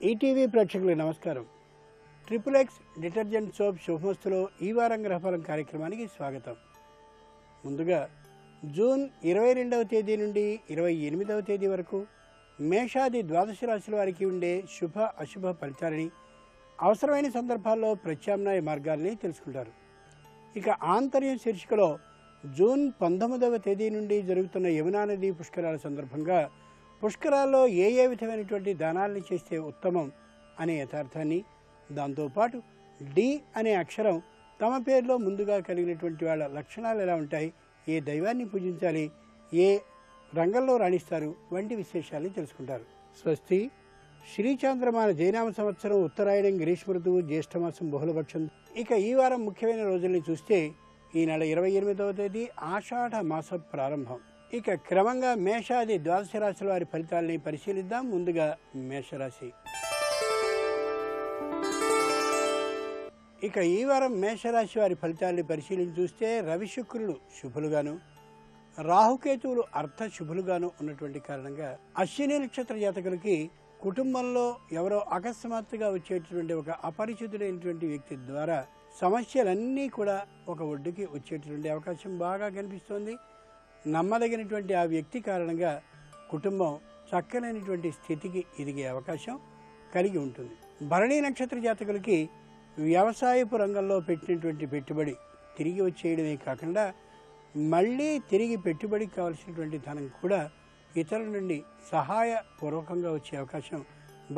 ETV ప్రేక్షకులకు నమస్కారం. Triple X detergent soap శుభమస్తులో ఈ వారం గ్రహఫలం కార్యక్రమానికి స్వాగతం. ముందుగా జూన్ 22వ తేదీ నుండి 28వ తేదీ వరకు మేషాది ద్వాదశ రాశుల వారికి ఉండే శుభ అశుభ ఫలితాలని, అవసరమైన సందర్భాల్లో ప్రత్యామ్నాయ మార్గాల్ని తెలుసుకుంటారు. ఇక ఆంతర్యం శీర్షికలో జూన్ 19వ తేదీ నుండి జరుగుతున్న యమునా నది పుష్కరాల సందర్భంగా పుష్కరాల్లో ఏ విధమైనటువంటి దానాల్ని చేస్తే ఉత్తమం అనే యథార్థాన్ని, దాంతోపాటు డి అనే అక్షరం తమ పేరులో ముందుగా కలిగినటువంటి వాళ్ళ లక్షణాలు ఎలా ఉంటాయి, ఏ దైవాన్ని పూజించాలి, ఏ రంగంలో రాణిస్తారు వంటి విశేషాలు తెలుసుకుంటారు. స్వస్తి శ్రీచాంద్రమాన జైనామ సంవత్సరం ఉత్తరాయణం గ్రీష్మ ఋతువు జ్యేష్ఠమాసం బహుళపక్షం. ఇక ఈ వారం ముఖ్యమైన రోజుల్ని చూస్తే ఈ నెల 28వ తేదీ ఆషాఢ మాస ప్రారంభం. ఇక క్రమంగా మేషాది ద్వాదశ రాశుల వారి ఫలితాలని పరిశీలిద్దాం. ముందుగా మేషరాశి. ఇక ఈ వారం మేషరాశి వారి ఫలితాలని పరిశీలించి చూస్తే రవి శుక్రులు శుభులుగాను, రాహుకేతువులు అర్ధ శుభులుగాను ఉన్నటువంటి కారణంగా అశ్విని నక్షత్ర జాతకులకి కుటుంబంలో ఎవరో అకస్మాత్తుగా వచ్చేటటువంటి ఒక అపరిచితుడైనటువంటి వ్యక్తి ద్వారా సమస్యలన్నీ కూడా ఒక ఒడ్డుకి వచ్చేటటువంటి అవకాశం బాగా కనిపిస్తోంది. నమ్మదగినటువంటి ఆ వ్యక్తి కారణంగా కుటుంబం చక్కనైనటువంటి స్థితికి ఎదిగే అవకాశం కలిగి ఉంటుంది. భరణీ నక్షత్ర జాతకులకి వ్యవసాయపు రంగంలో పెట్టినటువంటి పెట్టుబడి తిరిగి వచ్చేయడమే కాకుండా మళ్ళీ తిరిగి పెట్టుబడికి కావాల్సినటువంటి ధనం కూడా ఇతరుల నుండి సహాయపూర్వకంగా వచ్చే అవకాశం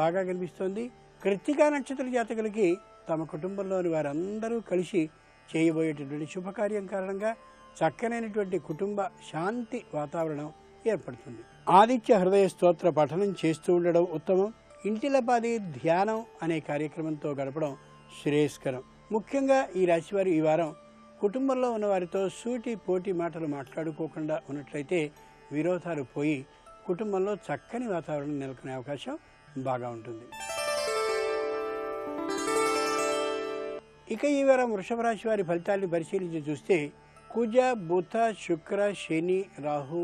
బాగా కనిపిస్తోంది. కృత్తికా నక్షత్ర జాతకులకి తమ కుటుంబంలోని వారందరూ కలిసి చేయబోయేటటువంటి శుభకార్యం కారణంగా చక్కనైనటువంటి కుటుంబ శాంతి వాతావరణం ఏర్పడుతుంది. ఆదిత్య హృదయ స్తోత్ర పఠనం చేస్తూ ఉండడం ఉత్తమం. ఇంటిలపాది ధ్యానం అనే కార్యక్రమంతో గడపడం శ్రేయస్కరం. ముఖ్యంగా ఈ రాశివారు ఈ వారం కుటుంబంలో ఉన్న వారితో సూటి పోటీ మాటలు మాట్లాడుకోకుండా ఉన్నట్లయితే విరోధాలు పోయి కుటుంబంలో చక్కని వాతావరణం నెలకొనే అవకాశం బాగా ఉంటుంది. ఇక ఈ వారం వృషభ రాశి వారి ఫలితాన్ని పరిశీలించి చూస్తే కుజ, బుధ, శుక్ర, శని, రాహు,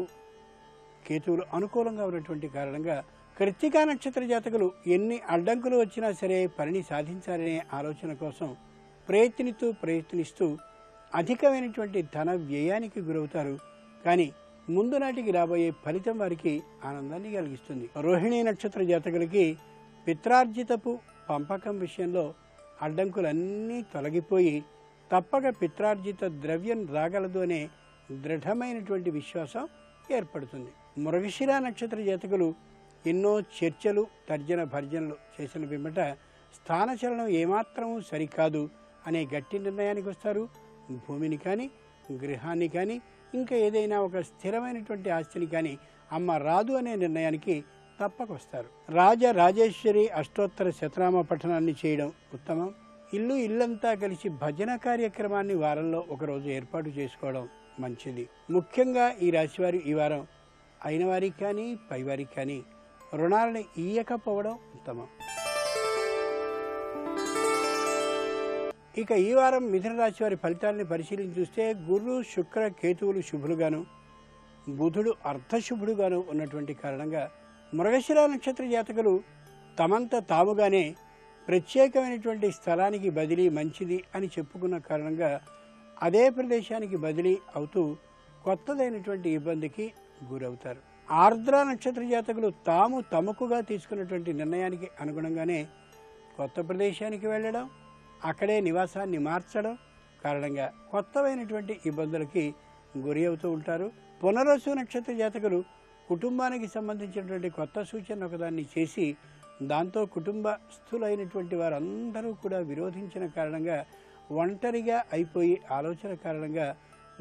కేతువులు అనుకూలంగా ఉన్నటువంటి కారణంగా కృత్తికా నక్షత్ర జాతకులు ఎన్ని అడ్డంకులు వచ్చినా సరే పనిని సాధించాలనే ఆలోచన కోసం ప్రయత్నిస్తూ అధికమైనటువంటి ధన వ్యయానికి గురవుతారు. కానీ ముందు నాటికి రాబోయే ఫలితం వారికి ఆనందాన్ని కలిగిస్తుంది. రోహిణీ నక్షత్ర జాతకులకి పిత్రార్జితపు పంపకం విషయంలో అడ్డంకులన్నీ తొలగిపోయి తప్పక పిత్రార్జిత ద్రవ్యం రాగలదు అనే దృఢమైనటువంటి విశ్వాసం ఏర్పడుతుంది. మృగశిర నక్షత్ర జాతకులు ఎన్నో చర్చలు, తర్జన భర్జనలు చేసిన పిమ్మట స్థానచలనం ఏమాత్రమూ సరికాదు అనే గట్టి నిర్ణయానికి వస్తారు. భూమిని కానీ, గృహాన్ని కానీ, ఇంకా ఏదైనా ఒక స్థిరమైనటువంటి ఆస్తిని కానీ అమ్మ రాదు అనే నిర్ణయానికి తప్పకొస్తారు. రాజరాజేశ్వరి అష్టోత్తర శతనామ పఠనాన్ని చేయడం ఉత్తమం. ఇల్లంతా కలిసి భజన కార్యక్రమాన్ని వారంలో ఒకరోజు ఏర్పాటు చేసుకోవడం మంచిది. ముఖ్యంగా ఈ రాశివారు ఈ వారం అయిన వారికి కానీ పైవారికి కానీ రుణాలను ఇయ్యకపోవడం ఉత్తమం. ఇక ఈ వారం మిథున రాశి వారి ఫలితాలను పరిశీలించి చూస్తే గురు, శుక్ర, కేతువులు శుభులుగాను, బుధుడు అర్ధశుభుడుగాను ఉన్నటువంటి కారణంగా మృగశిర నక్షత్ర జాతకులు తమంత తాముగానే ప్రత్యేకమైనటువంటి స్థలానికి బదిలీ మంచిది అని చెప్పుకున్న కారణంగా అదే ప్రదేశానికి బదిలీ అవుతూ కొత్తదైనటువంటి ఇబ్బందికి గురవుతారు. ఆర్ద్ర నక్షత్ర జాతకులు తమకుగా తీసుకున్నటువంటి నిర్ణయానికి అనుగుణంగానే కొత్త ప్రదేశానికి వెళ్ళడం, అక్కడే నివాసాన్ని మార్చడం కారణంగా కొత్తమైనటువంటి ఇబ్బందులకి గురి అవుతూ ఉంటారు. పునర్వసు నక్షత్ర జాతకులు కుటుంబానికి సంబంధించినటువంటి కొత్త సూచన ఒకదాన్ని చేసి దాంతో కుటుంబస్థులైనటువంటి వారందరూ కూడా విరోధించిన కారణంగా ఒంటరిగా అయిపోయి ఆలోచన కారణంగా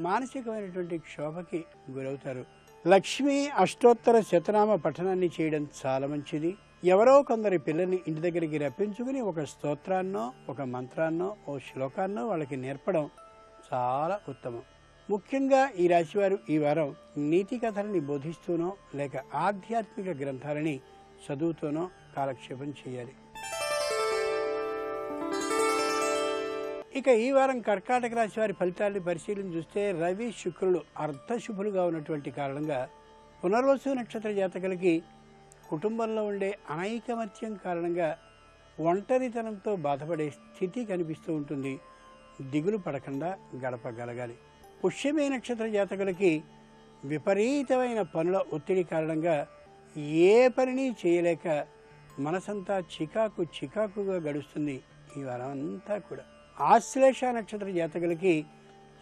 మానసికమైనటువంటి క్షోభకి గురవుతారు. లక్ష్మీ అష్టోత్తర శతనామ పఠనాన్ని చేయడం చాలా మంచిది. ఎవరో కొందరి పిల్లల్ని ఇంటి దగ్గరికి రప్పించుకుని ఒక స్తోత్రాన్నో, ఒక మంత్రాన్నో, ఓ శ్లోకాన్నో వాళ్ళకి నేర్పడం చాలా ఉత్తమం. ముఖ్యంగా ఈ రాశివారు ఈ వారం నీతి కథలని బోధిస్తూనో లేక ఆధ్యాత్మిక గ్రంథాలని చదువుతూనో కాలక్షేపం చేయాలి. ఇక ఈ వారం కర్కాటక రాశి వారి ఫలితాన్ని పరిశీలన చూస్తే రవి, శుక్రులు అర్ధశుభులుగా ఉన్నటువంటి కారణంగా పునర్వసు నక్షత్ర జాతకులకి కుటుంబంలో ఉండే అనైకమత్యం కారణంగా ఒంటరితనంతో బాధపడే స్థితి కనిపిస్తూ ఉంటుంది. దిగులు పడకుండా గడపగలగాలి. పుష్యమి నక్షత్ర జాతకులకి విపరీతమైన పనుల ఒత్తిడి కారణంగా ఏ పనిని చేయలేక మనసంతా చికాకుగా గడుస్తుంది ఈ వారం అంతా కూడా. ఆశ్లేష నక్షత్ర జాతకులకి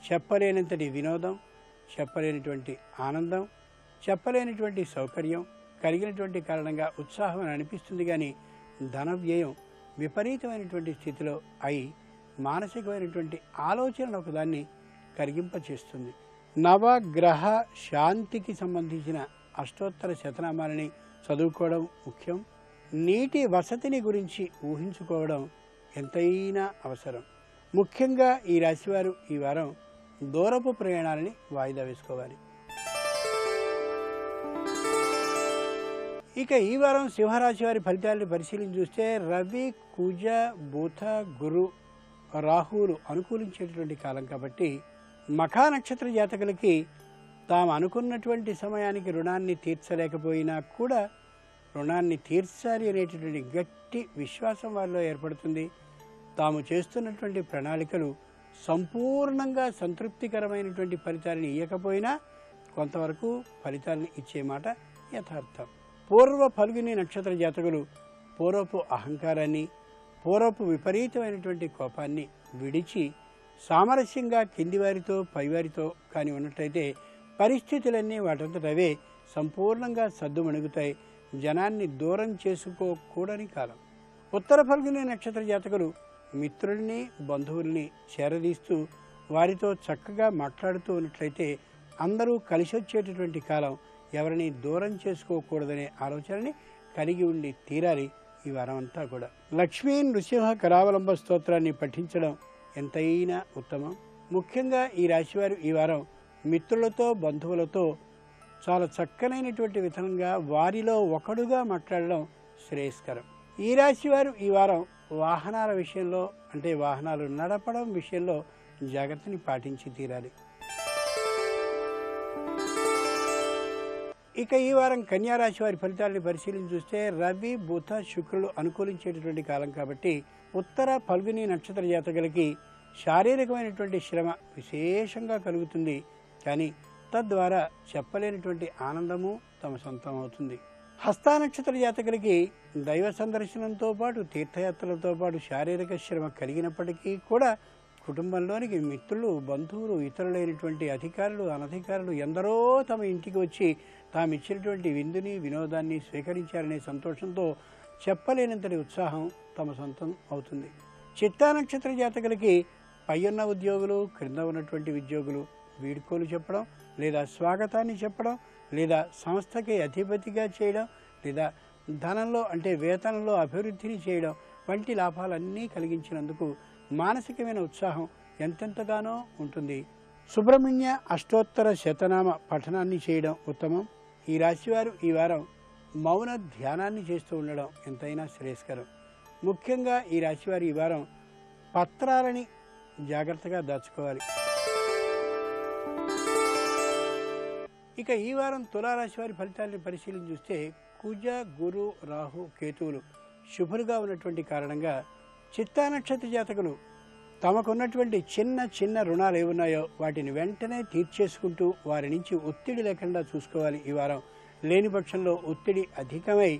చెప్పలేనంతటి వినోదం, చెప్పలేనటువంటి ఆనందం, చెప్పలేనటువంటి సౌకర్యం కలిగినటువంటి కారణంగా ఉత్సాహం అనిపిస్తుంది. కానీ ధన వ్యయం విపరీతమైనటువంటి స్థితిలో అయి మానసికమైనటువంటి ఆలోచనలు ఒకదాన్ని కరిగింపచేస్తుంది. నవగ్రహ శాంతికి సంబంధించిన అష్టోత్తర శతనామాలని చదువుకోవడం ముఖ్యం. నీటి వసతిని గురించి ఊహించుకోవడం ఎంతైనా అవసరం. ముఖ్యంగా ఈ రాశివారు ఈ వారం దూరపు ప్రయాణాలని వాయిదా వేసుకోవాలి. ఇక ఈ వారం సింహరాశి వారి ఫలితాలను పరిశీలించి చూస్తే రవి, కుజ, బుధ, గురు, రాహువులు అనుకూలించేటటువంటి కాలం కాబట్టి మఖా నక్షత్ర జాతకులకి తాము అనుకున్నటువంటి సమయానికి రుణాన్ని తీర్చలేకపోయినా కూడా రుణాన్ని తీర్చాలి అనేటటువంటి గట్టి విశ్వాసం వారిలో ఏర్పడుతుంది. తాము చేస్తున్నటువంటి ప్రణాళికలు సంపూర్ణంగా సంతృప్తికరమైనటువంటి ఫలితాలను ఇవ్వకపోయినా కొంతవరకు ఫలితాలను ఇచ్చే మాట యథార్థం. పూర్వ ఫల్గుని నక్షత్ర జాతకులు పూర్వపు అహంకారాన్ని, పూర్వపు విపరీతమైనటువంటి కోపాన్ని విడిచి సామరస్యంగా కింది వారితో పైవారితో కానీ ఉన్నట్లయితే పరిస్థితులన్నీ వాటంతటవే సంపూర్ణంగా సద్దుమణుగుతాయి. జనాన్ని దూరం చేసుకోకూడని కాలం. ఉత్తర ఫల్గుని నక్షత్ర జాతకులు మిత్రుల్ని, బంధువుల్ని చేరదీస్తూ వారితో చక్కగా మాట్లాడుతూ ఉన్నట్లయితే అందరూ కలిసి వచ్చేటటువంటి కాలం. ఎవరిని దూరం చేసుకోకూడదనే ఆలోచనని కలిగి ఉండి తీరాలి ఈ వారం అంతా కూడా. లక్ష్మీ నృసింహ కరావలంబ స్తోత్రాన్ని పఠించడం ఎంతైనా ఉత్తమం. ముఖ్యంగా ఈ రాశివారు ఈ వారం మిత్రులతో, బంధువులతో చాలా చక్కనైనటువంటి విధంగా వారిలో ఒకడుగా మాట్లాడడం శ్రేయస్కరం. ఈ రాశివారు ఈ వారం వాహనాల విషయంలో, అంటే వాహనాలు నడపడం విషయంలో జాగ్రత్తని పాటించి తీరాలి. ఇక ఈ వారం కన్యా రాశి వారి ఫలితాలను పరిశీలించి చూస్తే రవి, బుధ, శుక్రులు అనుకూలించేటటువంటి కాలం కాబట్టి ఉత్తర ఫల్గుని నక్షత్ర జాతకులకి శారీరకమైనటువంటి శ్రమ విశేషంగా కలుగుతుంది. కానీ తద్వారా చెప్పలేనటువంటి ఆనందము తమ సొంతం అవుతుంది. హస్త నక్షత్ర జాతకులకి దైవ సందర్శనంతో పాటు తీర్థయాత్రలతో పాటు శారీరక శ్రమ కలిగినప్పటికీ కూడా కుటుంబంలోనికి మిత్రులు, బంధువులు, ఇతరులైనటువంటి అధికారులు, అనధికారులు ఎందరో తమ ఇంటికి వచ్చి తాము ఇచ్చినటువంటి విందుని, వినోదాన్ని స్వీకరించారనే సంతోషంతో చెప్పలేనంతటి ఉత్సాహం తమ సొంతం అవుతుంది. చిత్తా నక్షత్ర జాతకులకి పైయున్న ఉద్యోగులు, క్రింద ఉన్నటువంటి ఉద్యోగులు వీడ్కోలు చెప్పడం, లేదా స్వాగతాన్ని చెప్పడం, లేదా సంస్థకి అధిపతిగా చేయడం, లేదా ధనంలో అంటే వేతనంలో అభివృద్ధిని చేయడం వంటి లాభాలన్నీ కలిగించినందుకు మానసికమైన ఉత్సాహం ఎంతెంతగానో ఉంటుంది. సుబ్రహ్మణ్య అష్టోత్తర శతనామ పఠనాన్ని చేయడం ఉత్తమం. ఈ రాశివారు ఈ వారం మౌన ధ్యానాన్ని చేస్తూ ఉండడం ఎంతైనా శ్రేయస్కరం. ముఖ్యంగా ఈ రాశివారు ఈ వారం పత్రాలని జాగ్రత్తగా దాచుకోవాలి. ఇక ఈ వారం తులారాశి వారి ఫలితాలను పరిశీలించి చూస్తే కుజ, గురు, రాహు, కేతువులు శుభులుగా ఉన్నటువంటి కారణంగా చిత్తా నక్షత్ర జాతకులు తమకున్నటువంటి చిన్న రుణాలు ఏమున్నాయో వాటిని వెంటనే తీర్చేసుకుంటూ వారి నుంచి ఒత్తిడి లేకుండా చూసుకోవాలి. ఈ వారం లేని పక్షంలో ఒత్తిడి అధికమై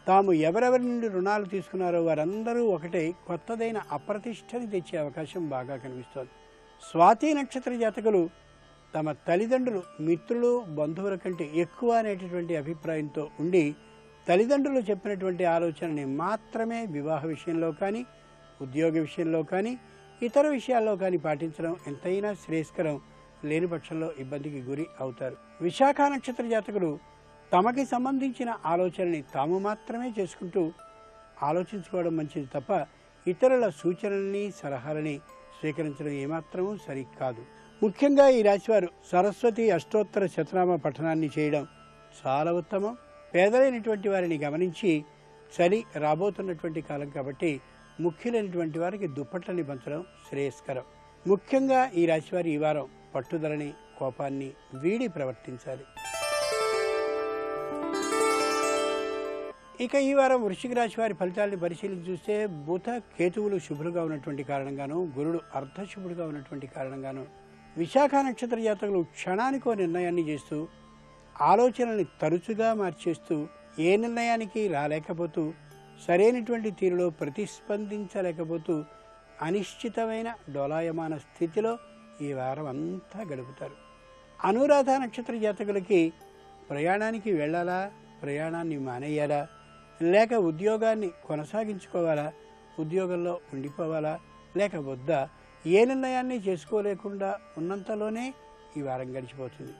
తాము ఎవరెవరి నుండి రుణాలు తీసుకున్నారో వారందరూ ఒకటే కొత్తదైన అప్రతిష్టని తెచ్చే అవకాశం బాగా కనిపిస్తోంది. స్వాతి నక్షత్ర జాతకులు తమ తల్లిదండ్రులు, మిత్రులు, బంధువుల కంటే ఎక్కువ అనేటటువంటి అభిప్రాయంతో ఉండి తల్లిదండ్రులు చెప్పినటువంటి ఆలోచనని మాత్రమే వివాహ విషయంలో కానీ, ఉద్యోగ విషయంలో కానీ, ఇతర విషయాల్లో కానీ పాటించడం ఎంతైనా శ్రేయస్కరం. లేని పక్షంలో ఇబ్బందికి గురి అవుతారు. విశాఖ నక్షత్ర జాతకులు తమకి సంబంధించిన ఆలోచనని తాము మాత్రమే చేసుకుంటూ ఆలోచించుకోవడం మంచిది తప్ప ఇతరుల సూచనల్ని, సలహాలని స్వీకరించడం ఏమాత్రమూ సరికాదు. ముఖ్యంగా ఈ రాశివారు సరస్వతి అష్టోత్తర శతనామ పఠనాన్ని చేయడం చాలా ఉత్తమం. పేదలైనటువంటి వారిని గమనించి చలి రాబోతున్నటువంటి కాలం కాబట్టి ముఖ్యులైనటువంటి వారికి దుప్పట్లని పంచడం శ్రేయస్కరం. ముఖ్యంగా ఈ రాశివారు ఈ వారం పట్టుదలని, కోపాన్ని వీడి ప్రవర్తించాలి. ఇక ఈ వారం వృశ్చిక రాశి వారి ఫలితాలను పరిశీలించి చూస్తే బుధ కేతువులు శుభులుగా ఉన్నటువంటి కారణంగాను, గురుడు అర్ధశుభుడుగా ఉన్నటువంటి కారణంగాను విశాఖ నక్షత్ర జాతకులు క్షణానికో నిర్ణయాన్ని చేస్తూ ఆలోచనల్ని తరచుగా మార్చేస్తూ ఏ నిర్ణయానికి రాలేకపోతూ సరైనటువంటి తీరులో ప్రతిస్పందించలేకపోతూ అనిశ్చితమైన డోలాయమాన స్థితిలో ఈ వారం అంతా గడుపుతారు. అనురాధ నక్షత్ర జాతకులకి ప్రయాణానికి వెళ్ళాలా, ప్రయాణాన్ని మానేయాలా, లేక ఉద్యోగాన్ని కొనసాగించుకోవాలా, ఉద్యోగంలో ఉండిపోవాలా, లేక వద్దా, ఏ నిర్ణయాన్ని చేసుకోలేకుండా ఉన్నంతలోనే ఈ వారం గడిచిపోతుంది.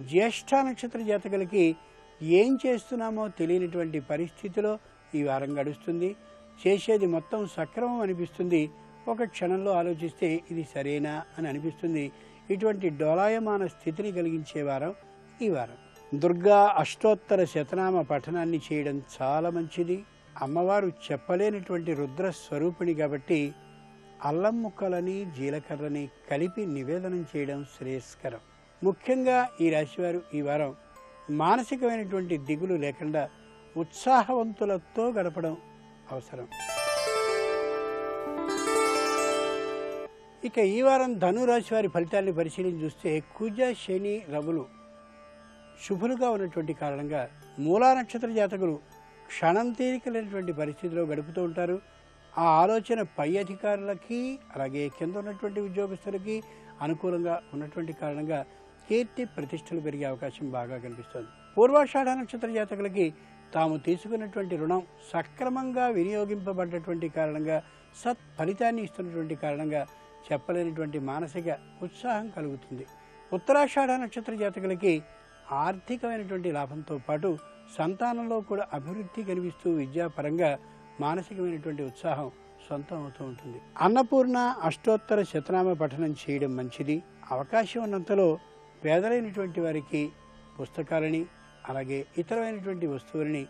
జ్యేష్ఠ నక్షత్ర జాతకులకి ఏం చేస్తున్నామో తెలియనటువంటి పరిస్థితిలో ఈ వారం గడుస్తుంది. చేసేది మొత్తం సక్రమం అనిపిస్తుంది. ఒక క్షణంలో ఆలోచిస్తే ఇది సరేనా అని అనిపిస్తుంది. ఇటువంటి డోలాయమాన స్థితిని కలిగించే వారం ఈ వారం. దుర్గా అష్టోత్తర శతనామ పఠనాన్ని చేయడం చాలా మంచిది. అమ్మవారు చెప్పలేనటువంటి రుద్ర స్వరూపిణి కాబట్టి అల్లం ముక్కలని జీలకర్రని కలిపి నివేదనం చేయడం శ్రేయస్కరం. ముఖ్యంగా ఈ రాశివారు ఈ వారం మానసికమైనటువంటి దిగులు లేకుండా ఉత్సాహవంతులతో గడపడం అవసరం. ఇక ఈ వారం ధనురాశి వారి ఫలితాన్ని పరిశీలించి చూస్తే కుజ, శని, రవులు శుభులుగా ఉన్నటువంటి కారణంగా మూలా నక్షత్ర జాతకులు క్షణం తీరిక లేనటువంటి పరిస్థితిలో గడుపుతూ ఉంటారు. ఆ ఆలోచన పై అధికారులకి అలాగే కింద ఉన్నటువంటి ఉద్యోగస్తులకి అనుకూలంగా ఉన్నటువంటి కారణంగా కీర్తి ప్రతిష్టలు పెరిగే అవకాశం బాగా కనిపిస్తుంది. పూర్వాషాఢ నక్షత్ర జాతకులకి తాము తీసుకున్నటువంటి రుణం సక్రమంగా వినియోగింపబడ్డటువంటి కారణంగా సత్ఫలితాన్ని ఇస్తున్నటువంటి కారణంగా చెప్పలేనటువంటి మానసిక ఉత్సాహం కలుగుతుంది. ఉత్తరాషాఢ నక్షత్ర జాతకులకి ఆర్థికమైనటువంటి లాభంతో పాటు సంతానంలో కూడా అభివృద్ధి కనిపిస్తూ విద్యాపరంగా మానసికమైనటువంటి ఉత్సాహం సొంతం అవుతూ ఉంటుంది. అన్నపూర్ణ అష్టోత్తర శతనామ పఠనం చేయడం మంచిది. అవకాశం ఉన్నంతలో పేదలైనటువంటి వారికి పుస్తకాలని అలాగే ఇతరమైనటువంటి వస్తువులని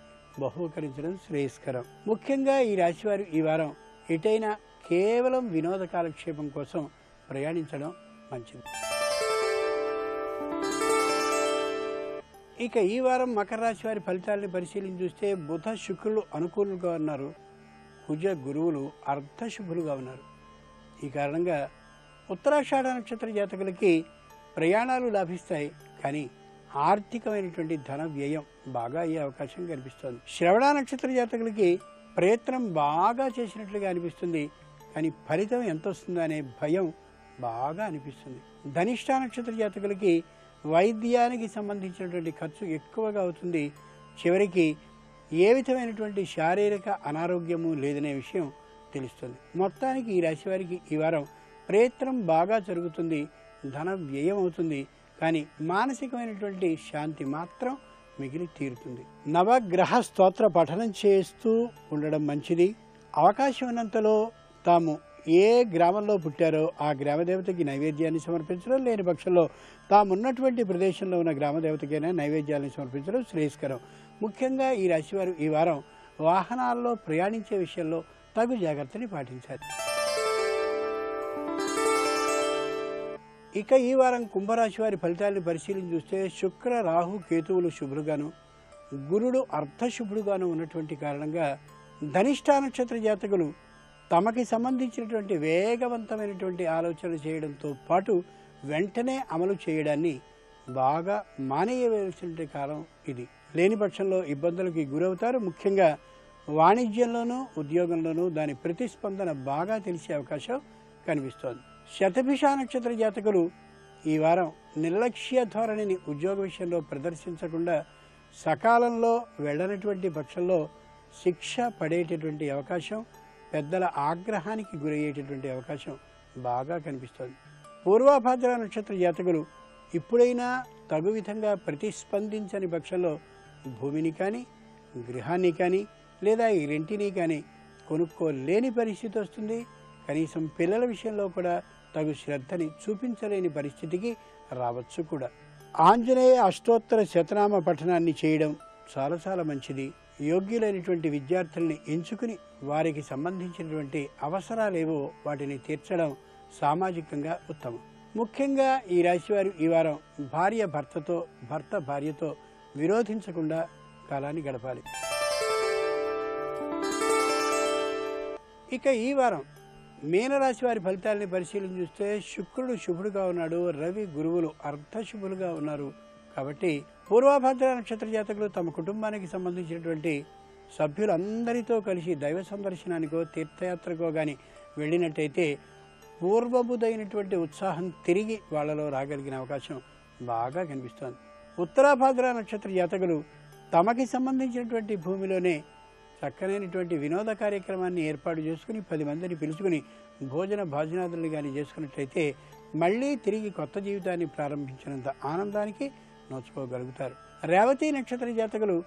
బహూకరించడం శ్రేయస్కరం. ముఖ్యంగా ఈ రాశివారు ఈ వారం ఎటైనా కేవలం వినోద కాలక్షేపం కోసం ప్రయాణించడం మంచిది. ఇక ఈ వారం మకర రాశి వారి ఫలితాలను పరిశీలించి చూస్తే బుధ, శుక్రులు అనుకూలంగా ఉన్నారు. కుజ, గురువులు అర్ధశుభులుగా ఉన్నారు. ఈ కారణంగా ఉత్తరాషాఢ నక్షత్ర జాతకులకి ప్రయాణాలు లాభిస్తాయి. కానీ ఆర్థికమైనటువంటి ధన వ్యయం బాగా అయ్యే అవకాశం కనిపిస్తుంది. శ్రవణ నక్షత్ర జాతకులకి ప్రయత్నం బాగా చేసినట్లుగా అనిపిస్తుంది. కానీ ఫలితం ఎంత వస్తుందో అనే భయం బాగా అనిపిస్తుంది. ధనిష్ఠ నక్షత్ర జాతకులకి వైద్యానికి సంబంధించినటువంటి ఖర్చు ఎక్కువగా అవుతుంది. చివరికి ఏ విధమైనటువంటి శారీరక అనారోగ్యము లేదనే విషయం తెలుస్తుంది. మొత్తానికి ఈ రాశి వారికి ఈ వారం ప్రయత్నం బాగా జరుగుతుంది, ధన వ్యయం అవుతుంది. కానీ మానసికమైనటువంటి శాంతి మాత్రం మిగిలి తీరుతుంది. నవగ్రహ స్తోత్ర పఠనం చేస్తూ ఉండడం మంచిది. అవకాశం ఉన్నంతలో తాము ఏ గ్రామంలో పుట్టారో ఆ గ్రామదేవతకి నైవేద్యాన్ని సమర్పించడం, లేని పక్షంలో తామున్నటువంటి ప్రదేశంలో ఉన్న గ్రామదేవతకైనా నైవేద్యాన్ని సమర్పించడం శ్రేయస్కరం. ముఖ్యంగా ఈ రాశివారు ఈ వారం వాహనాల్లో ప్రయాణించే విషయంలో తగు జాగ్రత్తని పాటించాలి. ఇక ఈ వారం కుంభరాశి వారి ఫలితాలను పరిశీలించి చూస్తే శుక్ర, రాహు, కేతువులు శుభులుగాను, గురుడు అర్ధశుభుడుగాను ఉన్నటువంటి కారణంగా ధనిష్ఠ నక్షత్ర జాతకులు తమకి సంబంధించినటువంటి వేగవంతమైనటువంటి ఆలోచనలు చేయడంతో పాటు వెంటనే అమలు చేయడాన్ని బాగా మానేయవలసిన కాలం ఇది. లేని పక్షంలో ఇబ్బందులకి గురవుతారు. ముఖ్యంగా వాణిజ్యంలోనూ ఉద్యోగంలోనూ దాని ప్రతిస్పందన బాగా తెలిసే అవకాశం కనిపిస్తోంది. శతభిష నక్షత్ర జాతకులు ఈ వారం నిర్లక్ష్య ధోరణిని ఉద్యోగ విషయంలో ప్రదర్శించకుండా సకాలంలో వెళ్ళనటువంటి పక్షంలో శిక్ష పడేటటువంటి అవకాశం, పెద్దల ఆగ్రహానికి గురయ్యేటటువంటి అవకాశం బాగా కనిపిస్తోంది. పూర్వాభాద్ర నక్షత్ర జాతకులు ఇప్పుడైనా తగు విధంగా ప్రతిస్పందించని పక్షంలో భూమిని కానీ, గృహాన్ని కానీ, లేదా ఈ రెంటిని కానీ కొనుక్కోలేని పరిస్థితి వస్తుంది. కనీసం పిల్లల విషయంలో కూడా తగు శ్రద్ధని చూపించలేని పరిస్థితికి రావచ్చు కూడా. ఆంజనేయ అష్టోత్తర శతనామ పఠనాన్ని చేయడం చాలా చాలా మంచిది. యోగ్యులైనటువంటి విద్యార్థుల్ని ఎంచుకుని వారికి సంబంధించినటువంటి అవసరాలేవో వాటిని తీర్చడం సామాజికంగా ఉత్తమం. ముఖ్యంగా ఈ రాశివారు ఈ వారం భార్య భర్తతో, భర్త భార్యతో విరోధించకుండా కాలాన్ని గడపాలి. ఇక ఈ వారం మీనరాశి వారి ఫలితాలని పరిశీలన చూస్తే శుక్రుడు శుభుడుగా ఉన్నాడు, రవి గురువులు అర్ధశుభులుగా ఉన్నారు. కాబట్టి పూర్వభద్ర నక్షత్ర జాతకులు తమ కుటుంబానికి సంబంధించినటువంటి సభ్యులందరితో కలిసి దైవ సందర్శనానికో తీర్థయాత్రకో కానీ వెళ్ళినట్టయితే పూర్వబుదైనటువంటి ఉత్సాహం తిరిగి వాళ్ళలో రాగలిగిన అవకాశం బాగా కనిపిస్తోంది. ఉత్తరాభాద్ర నక్షత్ర జాతకులు తమకి సంబంధించినటువంటి భూమిలోనే చక్కనైనటువంటి వినోద కార్యక్రమాన్ని ఏర్పాటు చేసుకుని 10 మందిని పిలుచుకుని భాజనాదులు కానీ చేసుకున్నట్లయితే మళ్ళీ తిరిగి కొత్త జీవితాన్ని ప్రారంభించినంత ఆనందానికి నోచుకోగలుగుతారు. రేవతి నక్షత్ర జాతకులు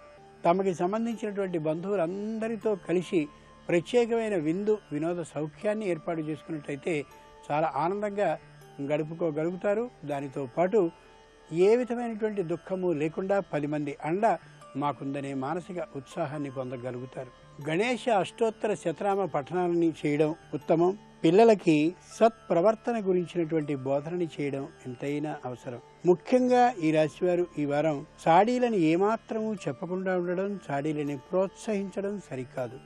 తమకి సంబంధించినటువంటి బంధువులందరితో కలిసి ప్రత్యేకమైన విందు వినోద సౌఖ్యాన్ని ఏర్పాటు చేసుకున్నట్లయితే చాలా ఆనందంగా గడుపుకోగలుగుతారు. దానితో పాటు ఏ విధమైనటువంటి దుఃఖము లేకుండా 10 మంది అండ మాకుందనే మానసిక ఉత్సాహాన్ని పొందగలుగుతారు. గణేష అష్టోత్తర శతనామ పఠనాలని చేయడం ఉత్తమం. పిల్లలకి సత్ప్రవర్తన గురించినటువంటి బోధనని చేయడం ఎంతైనా అవసరం. ముఖ్యంగా ఈ రాశివారు ఈ వారం చాడీలని ఏమాత్రము చెప్పకుండా ఉండడం, చాడీలని ప్రోత్సహించడం సరికాదు.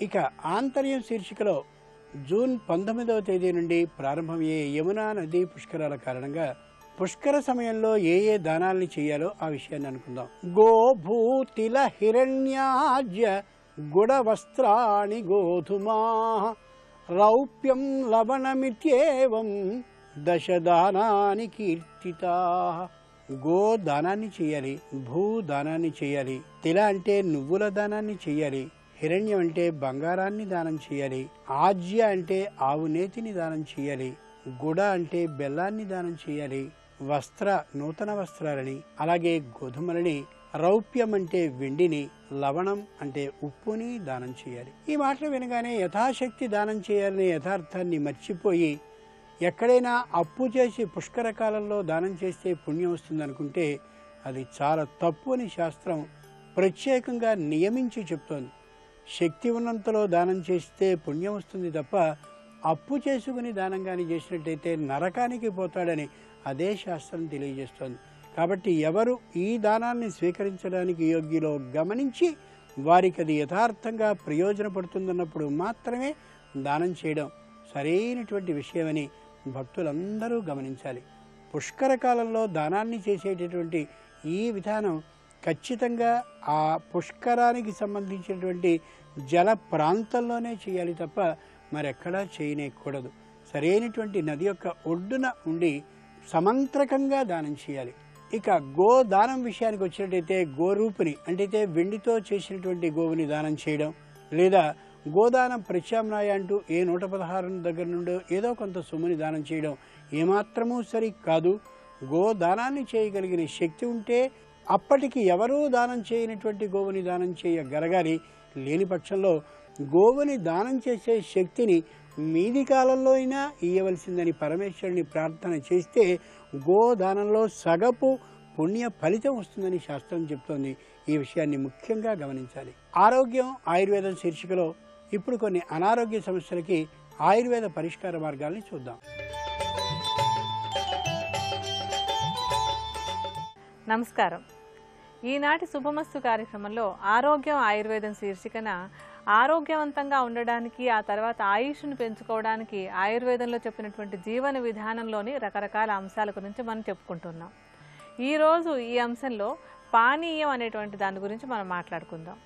ఇక ఆంతర్యం శీర్షికలో జూన్ 19వ తేదీ నుండి ప్రారంభమయ్యే యమునా నదీ పుష్కరాల కారణంగా పుష్కర సమయంలో ఏ ఏ దానాల్ని చేయాలో ఆ విషయాన్ని అనుకుందాం. గోభూతిల హిరణ్యాజ్య గుడ వస్త్రాణి గోధుమా రౌప్యం లవణమిత్యేవం దశదానాని కీర్తితా. గో దానాన్ని చేయాలి, భూ దానాన్ని చేయాలి, తిల అంటే నువ్వుల దానాన్ని చేయాలి, హిరణ్యం అంటే బంగారాన్ని దానం చేయాలి, ఆజ్య అంటే ఆవు నేతిని దానం చేయాలి, గుడ అంటే బెల్లాన్ని దానం చేయాలి, వస్త్ర నూతన వస్త్రాలని, అలాగే గోధుమలని, రౌప్యం అంటే వెండిని, లవణం అంటే ఉప్పుని దానం చేయాలి. ఈ మాటలు వినగానే యథాశక్తి దానం చేయాలనే యథార్థాన్ని మర్చిపోయి ఎక్కడైనా అప్పు చేసి పుష్కర కాలంలో దానం చేస్తే పుణ్యం వస్తుందనుకుంటే అది చాలా తప్పు అని శాస్త్రం ప్రత్యేకంగా నియమించి చెప్తోంది. శక్తి ఉన్నంతలో దానం చేస్తే పుణ్యం వస్తుంది తప్ప అప్పు చేసుకుని దానం కానీ చేసినట్టయితే నరకానికి పోతాడని అదే శాస్త్రం తెలియజేస్తోంది. కాబట్టి ఎవరు ఈ దానాన్ని స్వీకరించడానికి యోగ్యులో గమనించి వారికి అది యథార్థంగా ప్రయోజనపడుతుందన్నప్పుడు మాత్రమే దానం చేయడం సరైనటువంటి విషయమని భక్తులందరూ గమనించాలి. పుష్కర కాలంలో దానాన్ని చేసేటటువంటి ఈ విధానం ఖచ్చితంగా ఆ పుష్కరానికి సంబంధించినటువంటి జల ప్రాంతంలోనే చేయాలి తప్ప మరెక్కడా చేయనేకూడదు. సరైనటువంటి నది యొక్క ఒడ్డున ఉండి సమంత్రకంగా దానం చేయాలి. ఇక గో దానం విషయానికి వచ్చినట్టయితే గోరూపుని అంటే వెండితో చేసినటువంటి గోవుని దానం చేయడం, లేదా గోదానం ప్రత్యామ్నాయ అంటూ ఏ 116 దగ్గర నుండో ఏదో కొంత సొమ్ముని దానం చేయడం ఏమాత్రమూ సరి కాదు. గోదానాన్ని చేయగలిగిన శక్తి ఉంటే అప్పటికి ఎవరూ దానం చేయనటువంటి గోవుని దానం చేయగలగాలి. లేని పక్షంలో గోవుని దానం చేసే శక్తిని మీది కాలంలో అయినా ఇయ్యవలసిందని పరమేశ్వరుని ప్రార్థన చేస్తే గోదానంలో సగపు పుణ్య ఫలితం వస్తుందని శాస్త్రం చెప్తోంది. ఈ విషయాన్ని ముఖ్యంగా గమనించాలి. ఆరోగ్యం ఆయుర్వేదం శీర్షికలో ఇప్పుడు కొన్ని అనారోగ్య సమస్యలకి ఆయుర్వేద పరిష్కార మార్గాల్ని చూద్దాం. నమస్కారం. ఈనాటి శుభమస్తు కార్యక్రమంలో ఆరోగ్యం ఆయుర్వేదం శీర్షికన ఆరోగ్యవంతంగా ఉండడానికి, ఆ తర్వాత ఆయుష్ను పెంచుకోవడానికి ఆయుర్వేదంలో చెప్పినటువంటి జీవన విధానంలోని రకరకాల అంశాల గురించి మనం చెప్పుకుంటున్నాం. ఈరోజు ఈ అంశంలో పానీయం అనేటువంటి దాని గురించి మనం మాట్లాడుకుందాం.